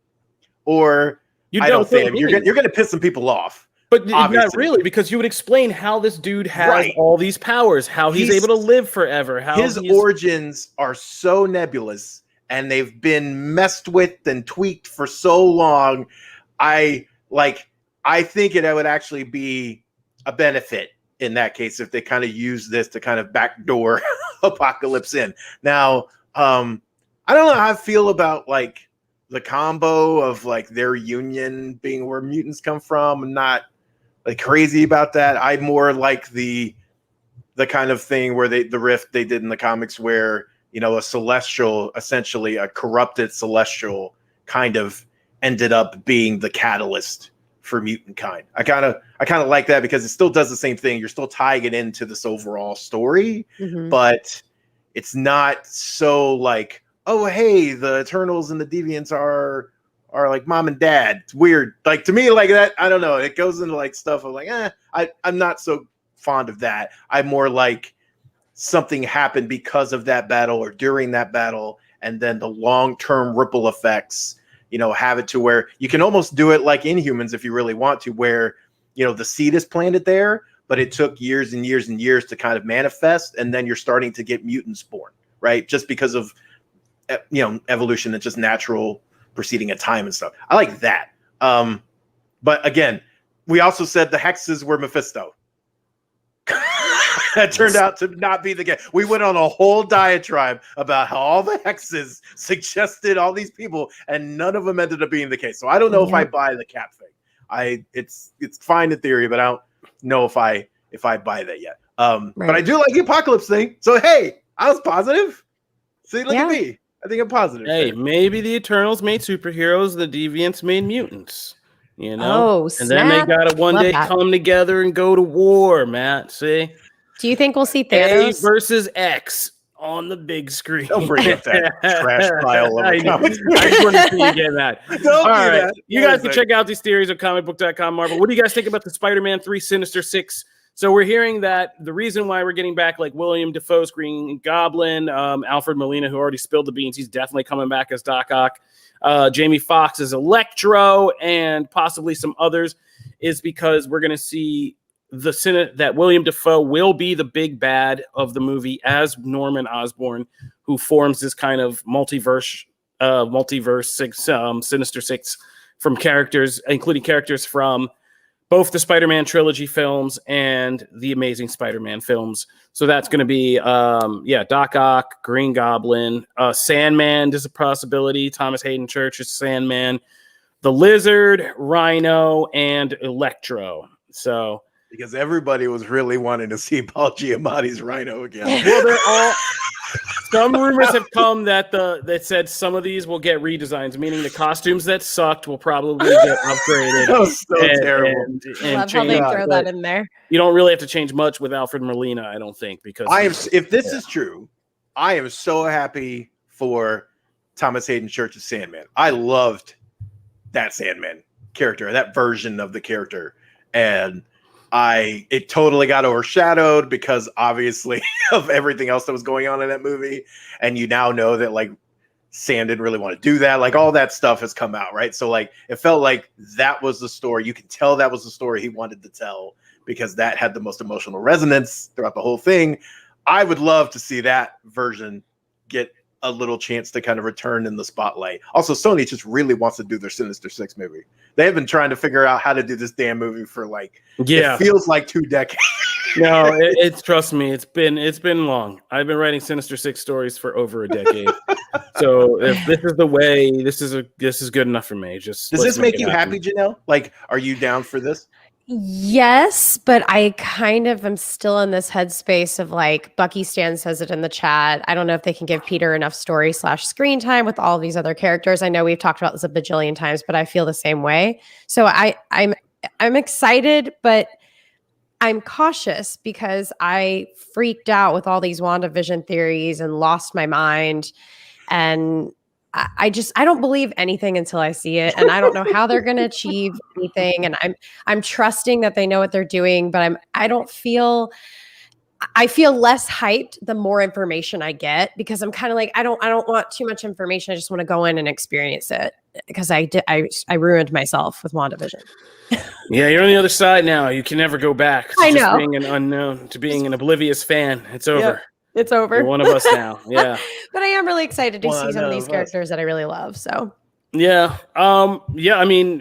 or I don't think you're going to piss some people off. But not really, because you would explain how this dude has all these powers, how he's able to live forever, how his origins are so nebulous and they've been messed with and tweaked for so long. I think it would actually be a benefit in that case if they kind of use this to kind of backdoor Apocalypse in. Now, I don't know how I feel about like the combo of like their union being where mutants come from. I'm not like crazy about that. I more like the kind of thing where the rift they did in the comics where, you know, a celestial, essentially a corrupted celestial kind of ended up being the catalyst for mutant kind. I kind of like that because it still does the same thing. You're still tying it into this overall story, but it's not so like, oh, hey, the Eternals and the Deviants are like mom and dad. It's weird. Like to me, like that, I don't know. It goes into like stuff of like, I'm not so fond of that. I'm more like something happened because of that battle or during that battle, and then the long-term ripple effects, you know, have it to where you can almost do it like Inhumans if you really want to, where, you know, the seed is planted there, but it took years and years and years to kind of manifest, and then you're starting to get mutants born, right? Just because of, you know, evolution and just natural proceeding at time and stuff. I like that. But again, we also said the hexes were Mephisto. That turned out to not be the case. We went on a whole diatribe about how all the hexes suggested all these people, and none of them ended up being the case. So I don't know if I buy the Cap thing. It's fine in theory, but I don't know if I buy that yet. But I do like the Apocalypse thing. So hey, I was positive. See, look at me. I think I'm positive. Hey, maybe the Eternals made superheroes, the Deviants made mutants. You know? And then they gotta one day come together and go to war, Matt. See? Do you think we'll see Thanos versus X on the big screen? Don't bring up that trash pile of comics. I just wanted to see you get that. All right. You guys can check out these theories on Comicbook.com, Marvel. What do you guys think about the Spider-Man 3 Sinister Six? So we're hearing that the reason why we're getting back like William Dafoe's Green Goblin, Alfred Molina, who already spilled the beans, he's definitely coming back as Doc Ock. Jamie Foxx as Electro, and possibly some others, is because we're going to see that William Dafoe will be the big bad of the movie as Norman Osborn, who forms this kind of multiverse Sinister Six from characters, including characters from both the Spider-Man trilogy films and the Amazing Spider-Man films. So that's going to be, Doc Ock, Green Goblin, Sandman is a possibility. Thomas Hayden Church is Sandman, the Lizard, Rhino, and Electro. So because everybody was really wanting to see Paul Giamatti's Rhino again. Well, they're all. Some rumors have come that said some of these will get redesigns, meaning the costumes that sucked will probably get upgraded. That was so terrible. I love how they throw that in there. You don't really have to change much with Alfred Molina, I don't think, because if this is true, I am so happy for Thomas Hayden Church's Sandman. I loved that Sandman character, that version of the character, and it totally got overshadowed because obviously of everything else that was going on in that movie. And you now know that like Sam didn't really want to do that. Like all that stuff has come out, right? So like it felt like that was the story. You can tell that was the story he wanted to tell because that had the most emotional resonance throughout the whole thing. I would love to see that version get a little chance to kind of return in the spotlight. Also, Sony just really wants to do their Sinister Six movie. They have been trying to figure out how to do this damn movie for like, it feels like 2 decades. No, it's trust me, it's been long. I've been writing Sinister Six stories for over a decade. So if this is the way, this is good enough for me. Does this make you happy, Janelle? Like, are you down for this? Yes, but I kind of am still in this headspace of like Bucky Stan says it in the chat. I don't know if they can give Peter enough story / screen time with all these other characters. I know we've talked about this a bajillion times, but I feel the same way. So I'm excited, but I'm cautious because I freaked out with all these WandaVision theories and lost my mind. And I don't believe anything until I see it, and I don't know how they're going to achieve anything. And I'm trusting that they know what they're doing, but I feel less hyped the more information I get, because I'm kind of like, I don't want too much information. I just want to go in and experience it, because I ruined myself with WandaVision. Yeah, you're on the other side now. You can never go back to I just know. being an unknown, to being an oblivious fan. It's over. Yep, it's over. You're one of us now. Yeah. But I am really excited to One see some of these of us. characters that I really love. So Yeah. Yeah, I mean,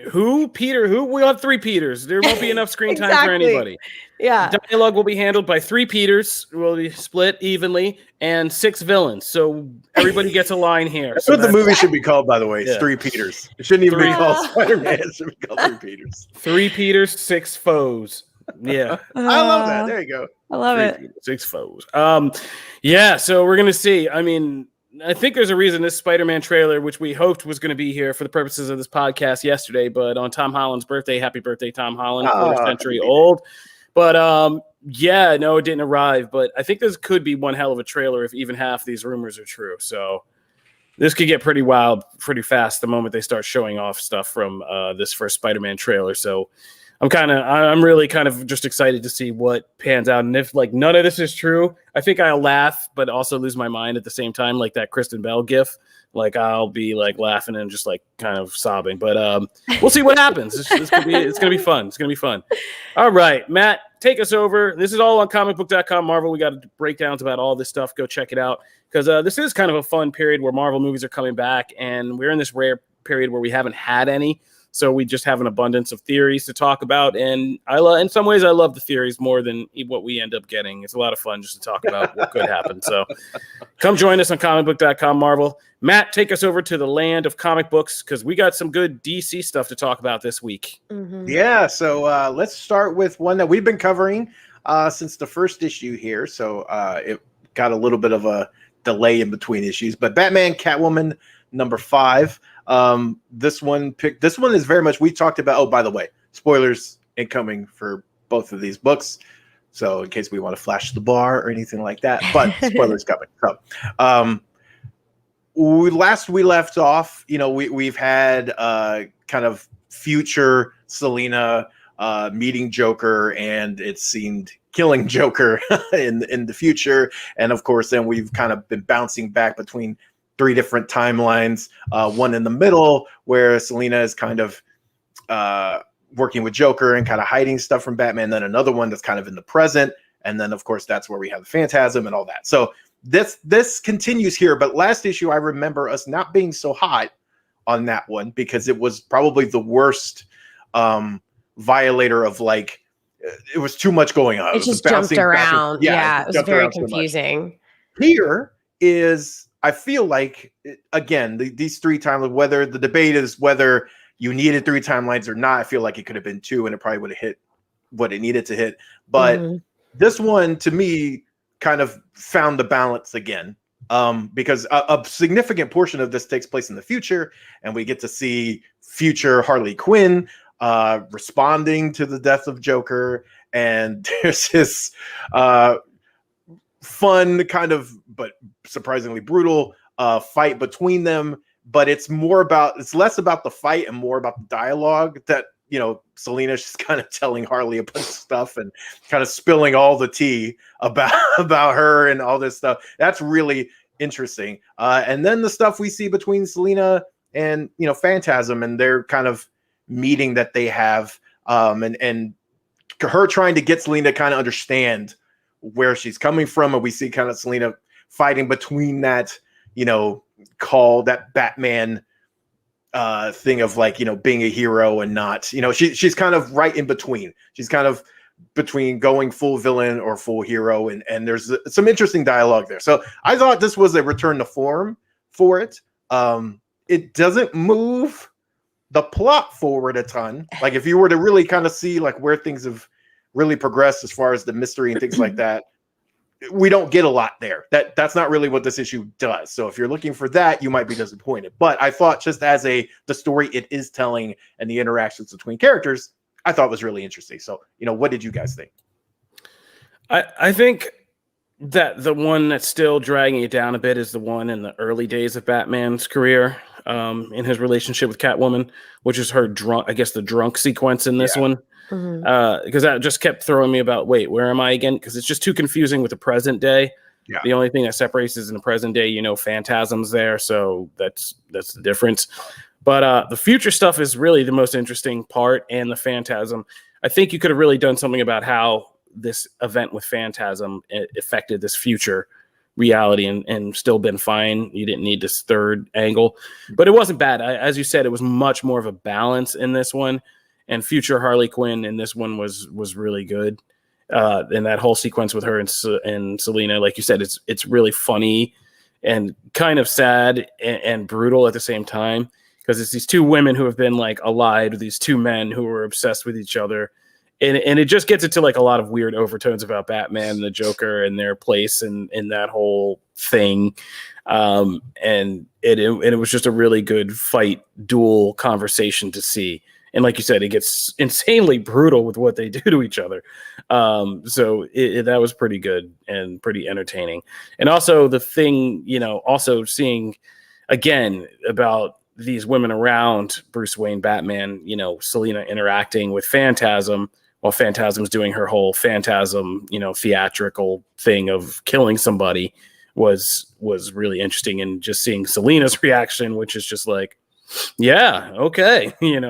Peter, we'll have 3 Peters. There won't be enough screen time for Exactly. anybody. yeah, Dialogue will be handled by 3 Peters, will be split evenly, and 6 villains. So everybody gets a line here. That's So what the movie should be called, by the way. It's Yeah. 3 Peters. It shouldn't even be Three. called Spider-Man. It should be called 3 Peters. 3 Peters, 6 foes. Yeah. I love that. There you go. I love 3 it. Peters, 6 foes. Yeah, so we're gonna see. I mean, I think there's a reason this Spider-Man trailer, which we hoped was going to be here for the purposes of this podcast yesterday, but on Tom Holland's birthday, happy birthday, Tom Holland, quarter century old. But yeah, no, it didn't arrive. But I think this could be one hell of a trailer if even half these rumors are true. So this could get pretty wild pretty fast the moment they start showing off stuff from this first Spider-Man trailer. So I'm really kind of just excited to see what pans out. And if like none of this is true, I think I'll laugh, but also lose my mind at the same time, like that Kristen Bell gif. Like I'll be like laughing and just like kind of sobbing. But we'll see what happens. It's gonna be fun. It's gonna be fun. All right, Matt, take us over. This is all on Comicbook.com. Marvel. We got breakdowns about all this stuff. Go check it out, because this is kind of a fun period where Marvel movies are coming back, and we're in this rare period where we haven't had any. So we just have an abundance of theories to talk about, and in some ways, I love the theories more than what we end up getting. It's a lot of fun just to talk about what could happen. So come join us on Comicbook.com, Marvel. Matt, take us over to the land of comic books, because we got some good DC stuff to talk about this week. Mm-hmm. Yeah, so let's start with one that we've been covering since the first issue here. So it got a little bit of a delay in between issues, but Batman Catwoman number 5. This one is very much, we talked about, oh, by the way, spoilers incoming for both of these books, so in case we want to flash the bar or anything like that, but spoilers coming. So we left off, we've had kind of future Selina meeting Joker, and it seemed killing Joker in the future. And of course, then we've kind of been bouncing back between 3 different timelines, one in the middle where Selina is kind of working with Joker and kind of hiding stuff from Batman, then another one that's kind of in the present, and then of course that's where we have the Phantasm and all that. So this continues here, but last issue I remember us not being so hot on that one, because it was probably the worst violator of, like, it was too much going on. It just jumped around. Yeah, it was very confusing. Here is, I feel like, again, these 3 timelines, whether the debate is whether you needed 3 timelines or not, I feel like it could have been 2 and it probably would have hit what it needed to hit. But this one, to me, kind of found the balance again, because a significant portion of this takes place in the future, and we get to see future Harley Quinn responding to the death of Joker. And there's this fun kind of, but surprisingly brutal fight between them, but it's less about the fight and more about the dialogue that, Selina's just kind of telling Harley a bunch of stuff and kind of spilling all the tea about her and all this stuff. That's really interesting. And then the stuff we see between Selina and, Phantasm, and their kind of meeting that they have, and her trying to get Selina to kind of understand where she's coming from, and we see kind of Selina fighting between that, call, that Batman thing of, like, being a hero and not, she's kind of right in between. She's kind of between going full villain or full hero, and there's some interesting dialogue there. So I thought this was a return to form for it. It doesn't move the plot forward a ton. Like, if you were to really kind of see, like, where things have really progressed as far as the mystery and things like that, we don't get a lot there. That's not really what this issue does. So if you're looking for that, you might be disappointed. But I thought, just as the story it is telling and the interactions between characters, I thought was really interesting. So, what did you guys think? I think that the one that's still dragging it down a bit is the one in the early days of Batman's career, in his relationship with Catwoman, which is her drunk, I guess the drunk sequence in this one. Because that just kept throwing me about, wait, where am I again? Because it's just too confusing with the present day. Yeah. The only thing that separates is in the present day, Phantasm's there, so that's the difference. But the future stuff is really the most interesting part, and the Phantasm. I think you could have really done something about how this event with Phantasm affected this future reality and still been fine. You didn't need this third angle, but it wasn't bad. As you said, it was much more of a balance in this one, and future Harley Quinn in this one was really good. And that whole sequence with her and Selena, like you said, it's really funny and kind of sad and brutal at the same time, because it's these two women who have been like allied with these two men who are obsessed with each other. And it just gets into like a lot of weird overtones about Batman and the Joker and their place in that whole thing. And it was just a really good fight, duel conversation to see. And like you said, it gets insanely brutal with what they do to each other. So that was pretty good and pretty entertaining. And also the thing, also seeing again about these women around Bruce Wayne, Batman, Selena interacting with Phantasm while Phantasm's doing her whole Phantasm, theatrical thing of killing somebody was really interesting. And just seeing Selena's reaction, which is just like, yeah, okay, and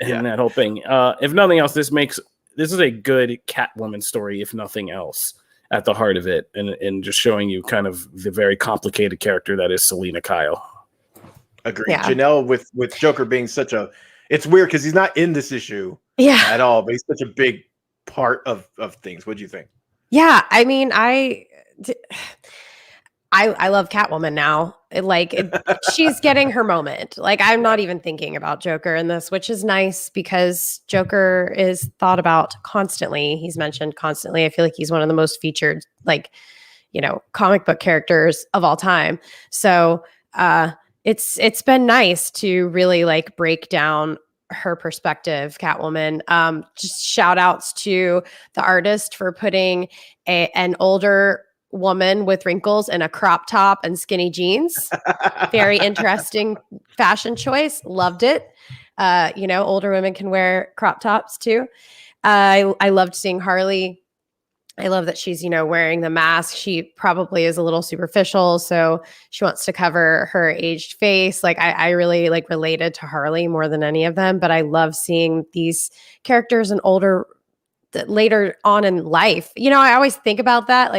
that whole thing. If nothing else, this is a good Catwoman story, if nothing else, at the heart of it, and just showing you kind of the very complicated character that is Selena Kyle. Agreed. Yeah. Janelle with Joker being it's weird because he's not in this issue at all, but he's such a big part of things. What do you think? Yeah, I mean, I love Catwoman now. She's getting her moment. Like, I'm not even thinking about Joker in this, which is nice because Joker is thought about constantly. He's mentioned constantly. I feel like he's one of the most featured, comic book characters of all time. So it's been nice to really break down her perspective, Catwoman. Just shout outs to the artist for putting an older woman with wrinkles in a crop top and skinny jeans. Very interesting fashion choice. Loved it. Older women can wear crop tops too. I loved seeing Harley. I love that she's, wearing the mask. She probably is a little superficial, so she wants to cover her aged face. I really related to Harley more than any of them, but I love seeing these characters in later on in life. I always think about that.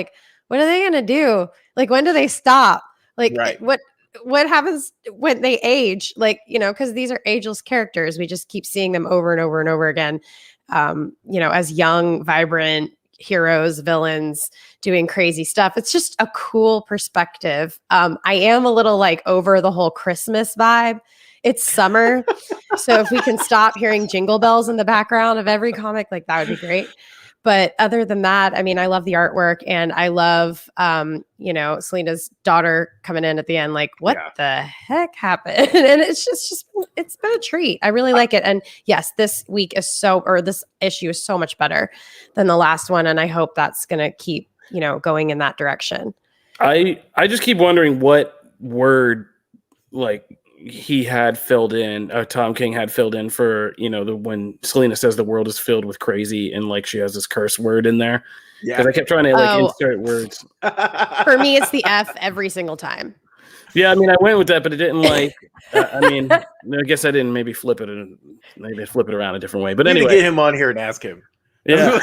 What are they going to do? When do they stop? Right. What happens when they age? Because these are ageless characters. We just keep seeing them over and over and over again. As young, vibrant heroes, villains doing crazy stuff. It's just a cool perspective. I am a little over the whole Christmas vibe. It's summer. So if we can stop hearing jingle bells in the background of every comic, that would be great. But other than that, I mean, I love the artwork, and I love, Selena's daughter coming in at the end. What the heck happened? And it's been a treat. I really like it. And yes, this issue is so much better than the last one. And I hope that's going to keep, going in that direction. I just keep wondering what word, he had filled in, Tom King had filled in for, when Selena says the world is filled with crazy and she has this curse word in there. Yeah. Because I kept trying to insert words. For me, it's the F every single time. Yeah, I mean, I went with that, but it didn't I guess I didn't maybe flip it around a different way. But anyway. Get him on here and ask him. Yeah.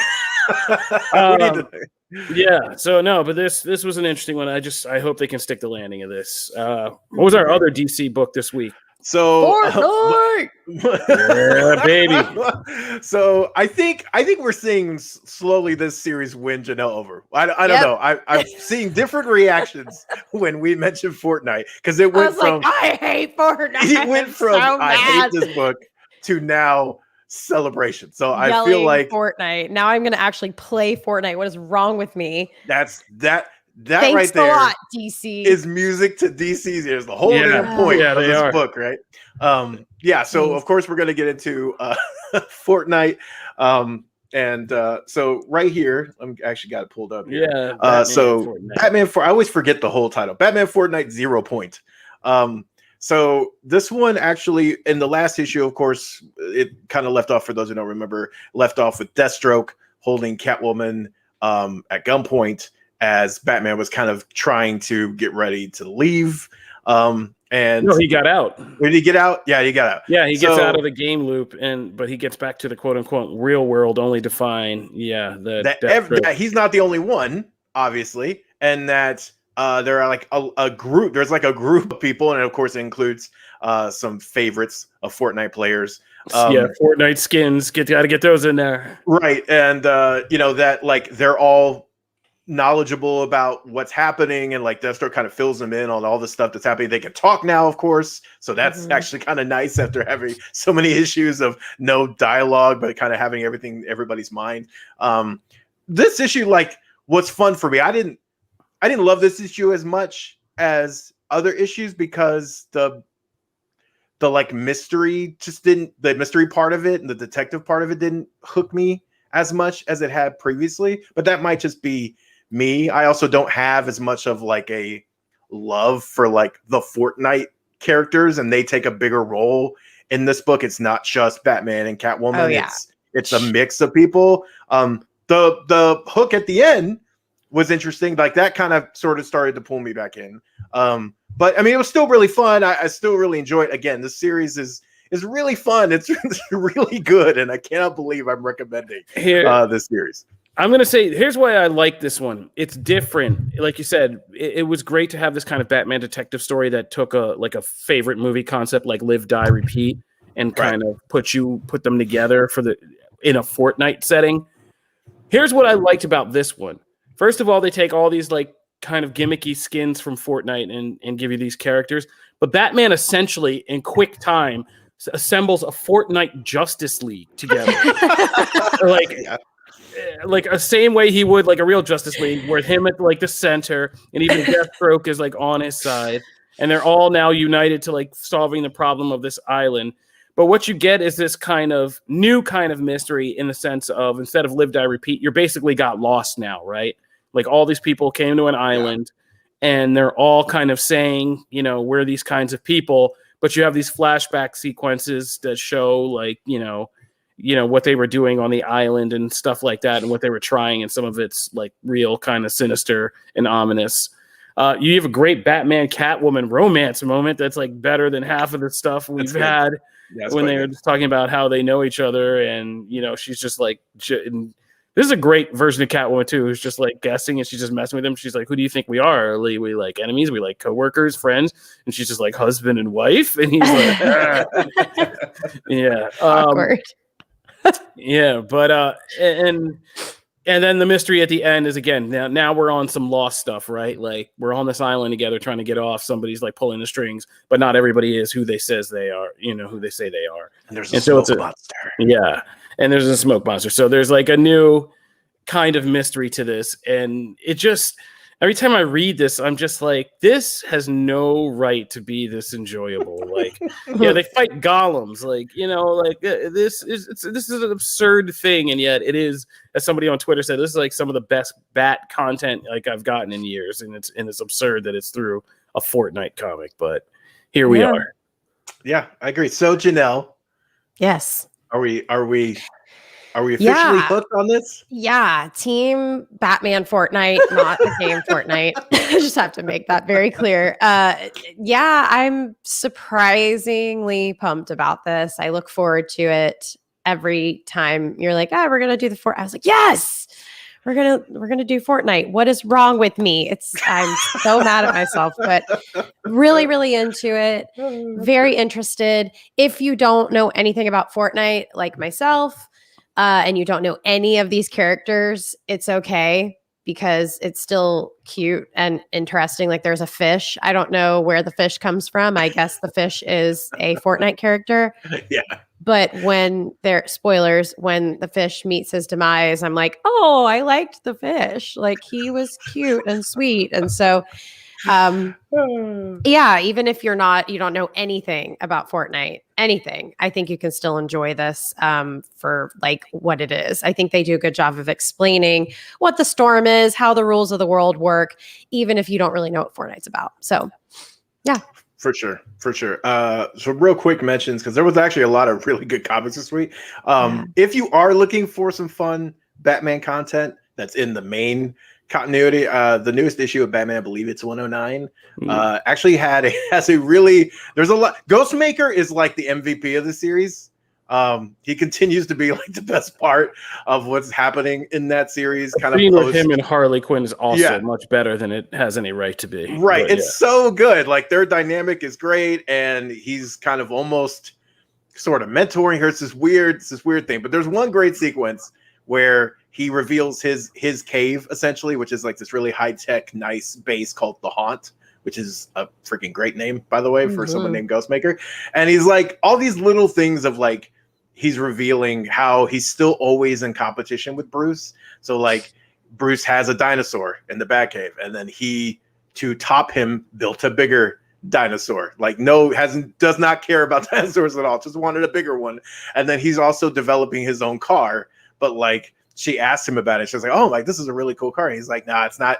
Yeah, so no, but this was an interesting one. I hope they can stick the landing of this. What was our other DC book this week? So yeah, baby. So I think we're seeing slowly this series win Janelle over. I don't know. I'm seeing different reactions when we mentioned Fortnite, because it went from I hate Fortnite. It went from I hate this book to now celebration. So I feel like Fortnite. Now I'm going to actually play Fortnite. What is wrong with me? That Thanks right there a lot, DC. Is music to DC's ears. The whole damn point of this book, right? So of course we're going to get into Fortnite. And so right here, I'm actually got it pulled up here. Yeah. Batman So Fortnite. Batman I always forget the whole title. Batman Fortnite 0 Point. So this one actually in the last issue, of course, it kind of left off, for those who don't remember, left off with Deathstroke holding Catwoman at gunpoint as Batman was kind of trying to get ready to leave. And no, he got out. Did he get out? Yeah, he got out. Yeah, he gets out of the game loop, but he gets back to the quote unquote real world, only to find that he's not the only one, obviously, and that there are like a group. There's like a group of people, and of course, it includes some favorites of Fortnite players. Fortnite skins. Got to get those in there, right? And that like they're all knowledgeable about what's happening, and like Deathstroke kind of fills them in on all the stuff that's happening. They can talk now, of course, so that's actually kind of nice after having so many issues of no dialogue, but kind of having everybody's mind. This issue, like, what's fun for me, I didn't love this issue as much as other issues because the like mystery the mystery part of it and the detective part of it didn't hook me as much as it had previously, but that might just be me. I also don't have as much of like a love for like the Fortnite characters, and they take a bigger role in this book. It's not just Batman and Catwoman. Oh, yeah. It's a mix of people. The hook at the end was interesting. Like that kind of sort of started to pull me back in. But I mean, it was still really fun. I still really enjoy it. Again, this series is really fun. It's really good, and I cannot believe I'm recommending this series. I'm going to say, here's why I like this one. It's different. Like you said, it was great to have this kind of Batman detective story that took a favorite movie concept like Live, Die, Repeat and kind of put them together in a Fortnite setting. Here's what I liked about this one. First of all, they take all these like kind of gimmicky skins from Fortnite and give you these characters. But Batman essentially in quick time assembles a Fortnite Justice League together. Like a same way he would like a real Justice League, where him at like the center, and even Deathstroke is like on his side, and they're all now united to like solving the problem of this island. But what you get is this kind of new kind of mystery in the sense of instead of Live, Die, Repeat, you're basically got lost now, right? Like all these people came to an island, and they're all kind of saying, we're these kinds of people, but you have these flashback sequences that show like, what they were doing on the island and stuff like that, and what they were trying, and some of it's like real kind of sinister and ominous. You have a great Batman Catwoman romance moment that's like better than half of the stuff we've had when they were just talking about how they know each other, and she's just like, this is a great version of Catwoman too, who's just like guessing, and she's just messing with him. She's like, "Who do you think we are? Are we like enemies? We like coworkers, friends?" And she's just like, "Husband and wife," and he's like, "Yeah, awkward." Yeah, but and then the mystery at the end is again now we're on some lost stuff, right? Like we're on this island together trying to get off. Somebody's like pulling the strings, but not everybody is who they says they are. Who they say they are. And there's a smoke monster. Yeah, and there's a smoke monster. So there's like a new kind of mystery to this, and it just every time I read this, I'm just like, this has no right to be this enjoyable. Like, they fight golems. Like, this is an absurd thing, and yet it is, as somebody on Twitter said, this is like some of the best Bat content like I've gotten in years, and it's absurd that it's through a Fortnite comic, but here we are. Yeah, I agree. So Janelle, yes, are we officially hooked on this? Yeah, Team Batman Fortnite, not the game Fortnite. I just have to make that very clear. I'm surprisingly pumped about this. I look forward to it every time you're like, we're gonna do the Fortnite. I was like, yes, we're gonna do Fortnite. What is wrong with me? I'm so mad at myself, but really, really into it. Very interested. If you don't know anything about Fortnite, like myself, and you don't know any of these characters, it's okay because it's still cute and interesting. Like there's a fish. I don't know where the fish comes from. I guess the fish is a Fortnite character. Yeah. But when the fish meets his demise, I'm like, oh, I liked the fish. Like he was cute and sweet. And so Yeah, even if you don't know anything about Fortnite, I think you can still enjoy this for like what it is. I think they do a good job of explaining what the storm is, how the rules of the world work, even if you don't really know what Fortnite's about. So, yeah. For sure. So real quick mentions, because there was actually a lot of really good comics this week. If you are looking for some fun Batman content that's in the main continuity, the newest issue of Batman, I believe it's 109, actually has a really, there's a lot. Ghostmaker is like the MVP of the series. He continues to be like the best part of what's happening in that series. Kind of with him and Harley Quinn is also much better than it has any right to be. Right. It's so good. Like their dynamic is great, and he's kind of almost sort of mentoring her. It's this weird thing. But there's one great sequence where he reveals his cave, essentially, which is like this really high-tech, nice base called the Haunt, which is a freaking great name, by the way, for someone named Ghostmaker. And he's like all these little things of like, he's revealing how he's still always in competition with Bruce. So like Bruce has a dinosaur in the Batcave, and then he, to top him, built a bigger dinosaur. Like does not care about dinosaurs at all. Just wanted a bigger one. And then he's also developing his own car. But like she asked him about it. She's like, "Oh, like this is a really cool car." And he's like, "Nah, it's not.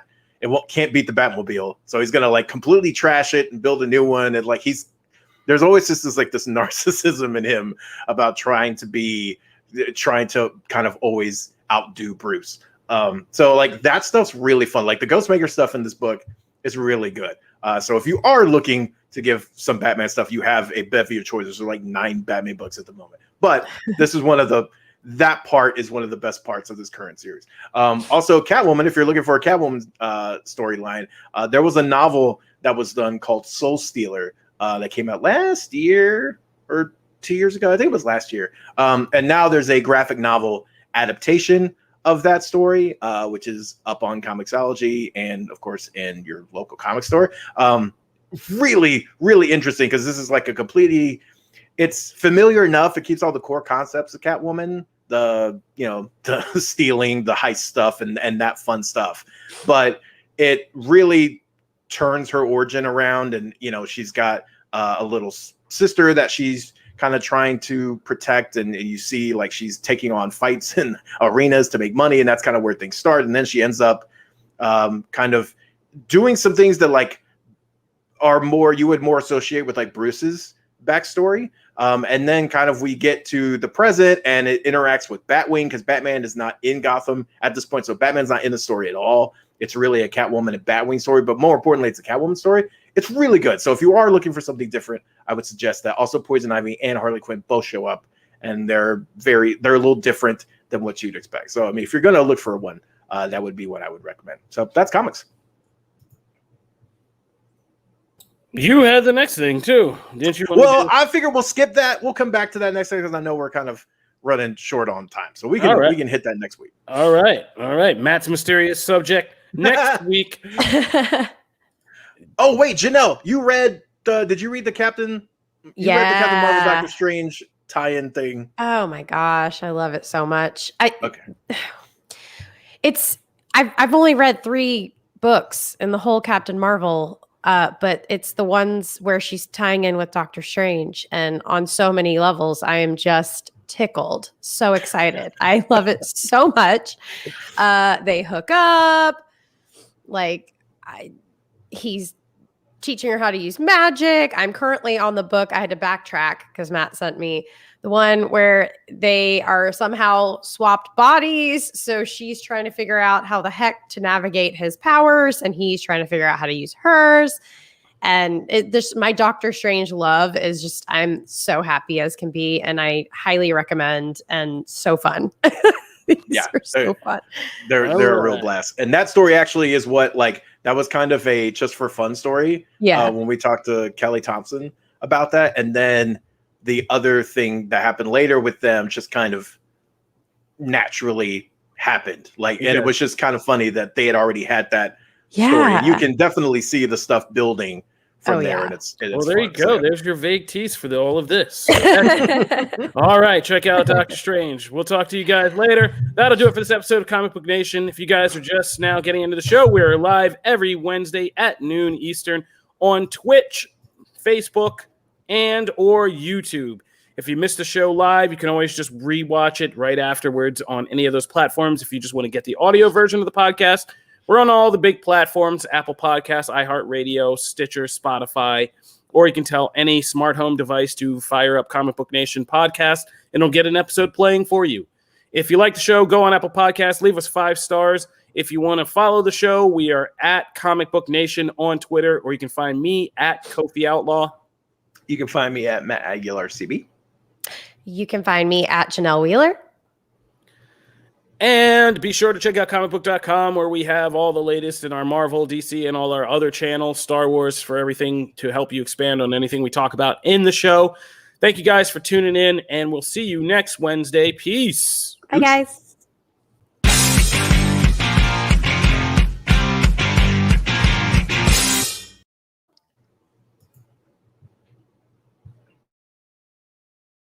Can't beat the Batmobile." So he's gonna like completely trash it and build a new one. And like there's always just this narcissism in him about trying to kind of always outdo Bruce. So like that stuff's really fun. Like the Ghostmaker stuff in this book is really good. So if you are looking to give some Batman stuff, you have a bevy of choices. There's like 9 Batman books at the moment. But this is that part is one of the best parts of this current series. Also, Catwoman, if you're looking for a Catwoman storyline, there was a novel that was done called Soul Stealer that came out last year or 2 years ago. I think it was last year. And now there's a graphic novel adaptation of that story, which is up on Comixology and, of course, in your local comic store. Really, really interesting because this is like it's familiar enough. It keeps all the core concepts of Catwoman, the stealing, the heist stuff, and that fun stuff. But it really turns her origin around, and she's got a little sister that she's kind of trying to protect, and you see like she's taking on fights in arenas to make money, and that's kind of where things start. And then she ends up kind of doing some things that like are you would more associate with like Bruce's backstory. And then kind of we get to the present, and it interacts with Batwing because Batman is not in Gotham at this point. So Batman's not in the story at all. It's really a Catwoman and Batwing story, but more importantly, it's a Catwoman story. It's really good. So if you are looking for something different, I would suggest that. Also, Poison Ivy and Harley Quinn both show up, and they're a little different than what you'd expect. So, I mean, if you're going to look for one, that would be what I would recommend. So that's comics. You had the next thing too, didn't you? Well, I figure we'll skip that. We'll come back to that next thing because I know we're kind of running short on time, so we can hit that next week. All right. Matt's mysterious subject next week. Oh wait, Janelle, did you read the Captain? You read the Captain Marvel Doctor Strange tie-in thing. Oh my gosh, I love it so much. Okay. I've only read 3 books in the whole Captain Marvel. But it's the ones where she's tying in with Doctor Strange, and on so many levels, I am just tickled, so excited. I love it so much. They hook up, he's teaching her how to use magic. I'm currently on the book. I had to backtrack because Matt sent me the one where they are somehow swapped bodies. So she's trying to figure out how the heck to navigate his powers, and he's trying to figure out how to use hers. And my Doctor Strange love is just, I'm so happy as can be, and I highly recommend, and so fun. These are so fun. They're a real blast. And that story actually is what, that was kind of a just for fun story. Yeah. When we talked to Kelly Thompson about that. And then the other thing that happened later with them just kind of naturally happened. And it was just kind of funny that they had already had that story. You can definitely see the stuff building from Oh, there, yeah. and it's Well, there you fun. go. So, yeah. There's your vague tease for all of this. All right, check out Doctor Strange. We'll talk to you guys later. That'll do it for this episode of Comic Book Nation. If you guys are just now getting into the show, we're live every Wednesday at noon Eastern on Twitch, Facebook, and or YouTube. If you missed the show live, you can always just rewatch it right afterwards on any of those platforms. If you just want to get the audio version of the podcast, we're on all the big platforms: Apple Podcasts, iHeartRadio, Stitcher, Spotify, or you can tell any smart home device to fire up Comic Book Nation podcast, and it'll get an episode playing for you. If you like the show, go on Apple Podcasts, leave us 5 stars. If you want to follow the show, we are at Comic Book Nation on Twitter, or you can find me at Kofi Outlaw. You can find me at Matt Aguilar CB. You can find me at Janelle Wheeler. And be sure to check out Comicbook.com, where we have all the latest in our Marvel, DC, and all our other channels, Star Wars, for everything to help you expand on anything we talk about in the show. Thank you guys for tuning in, and we'll see you next Wednesday. Peace. Bye, guys.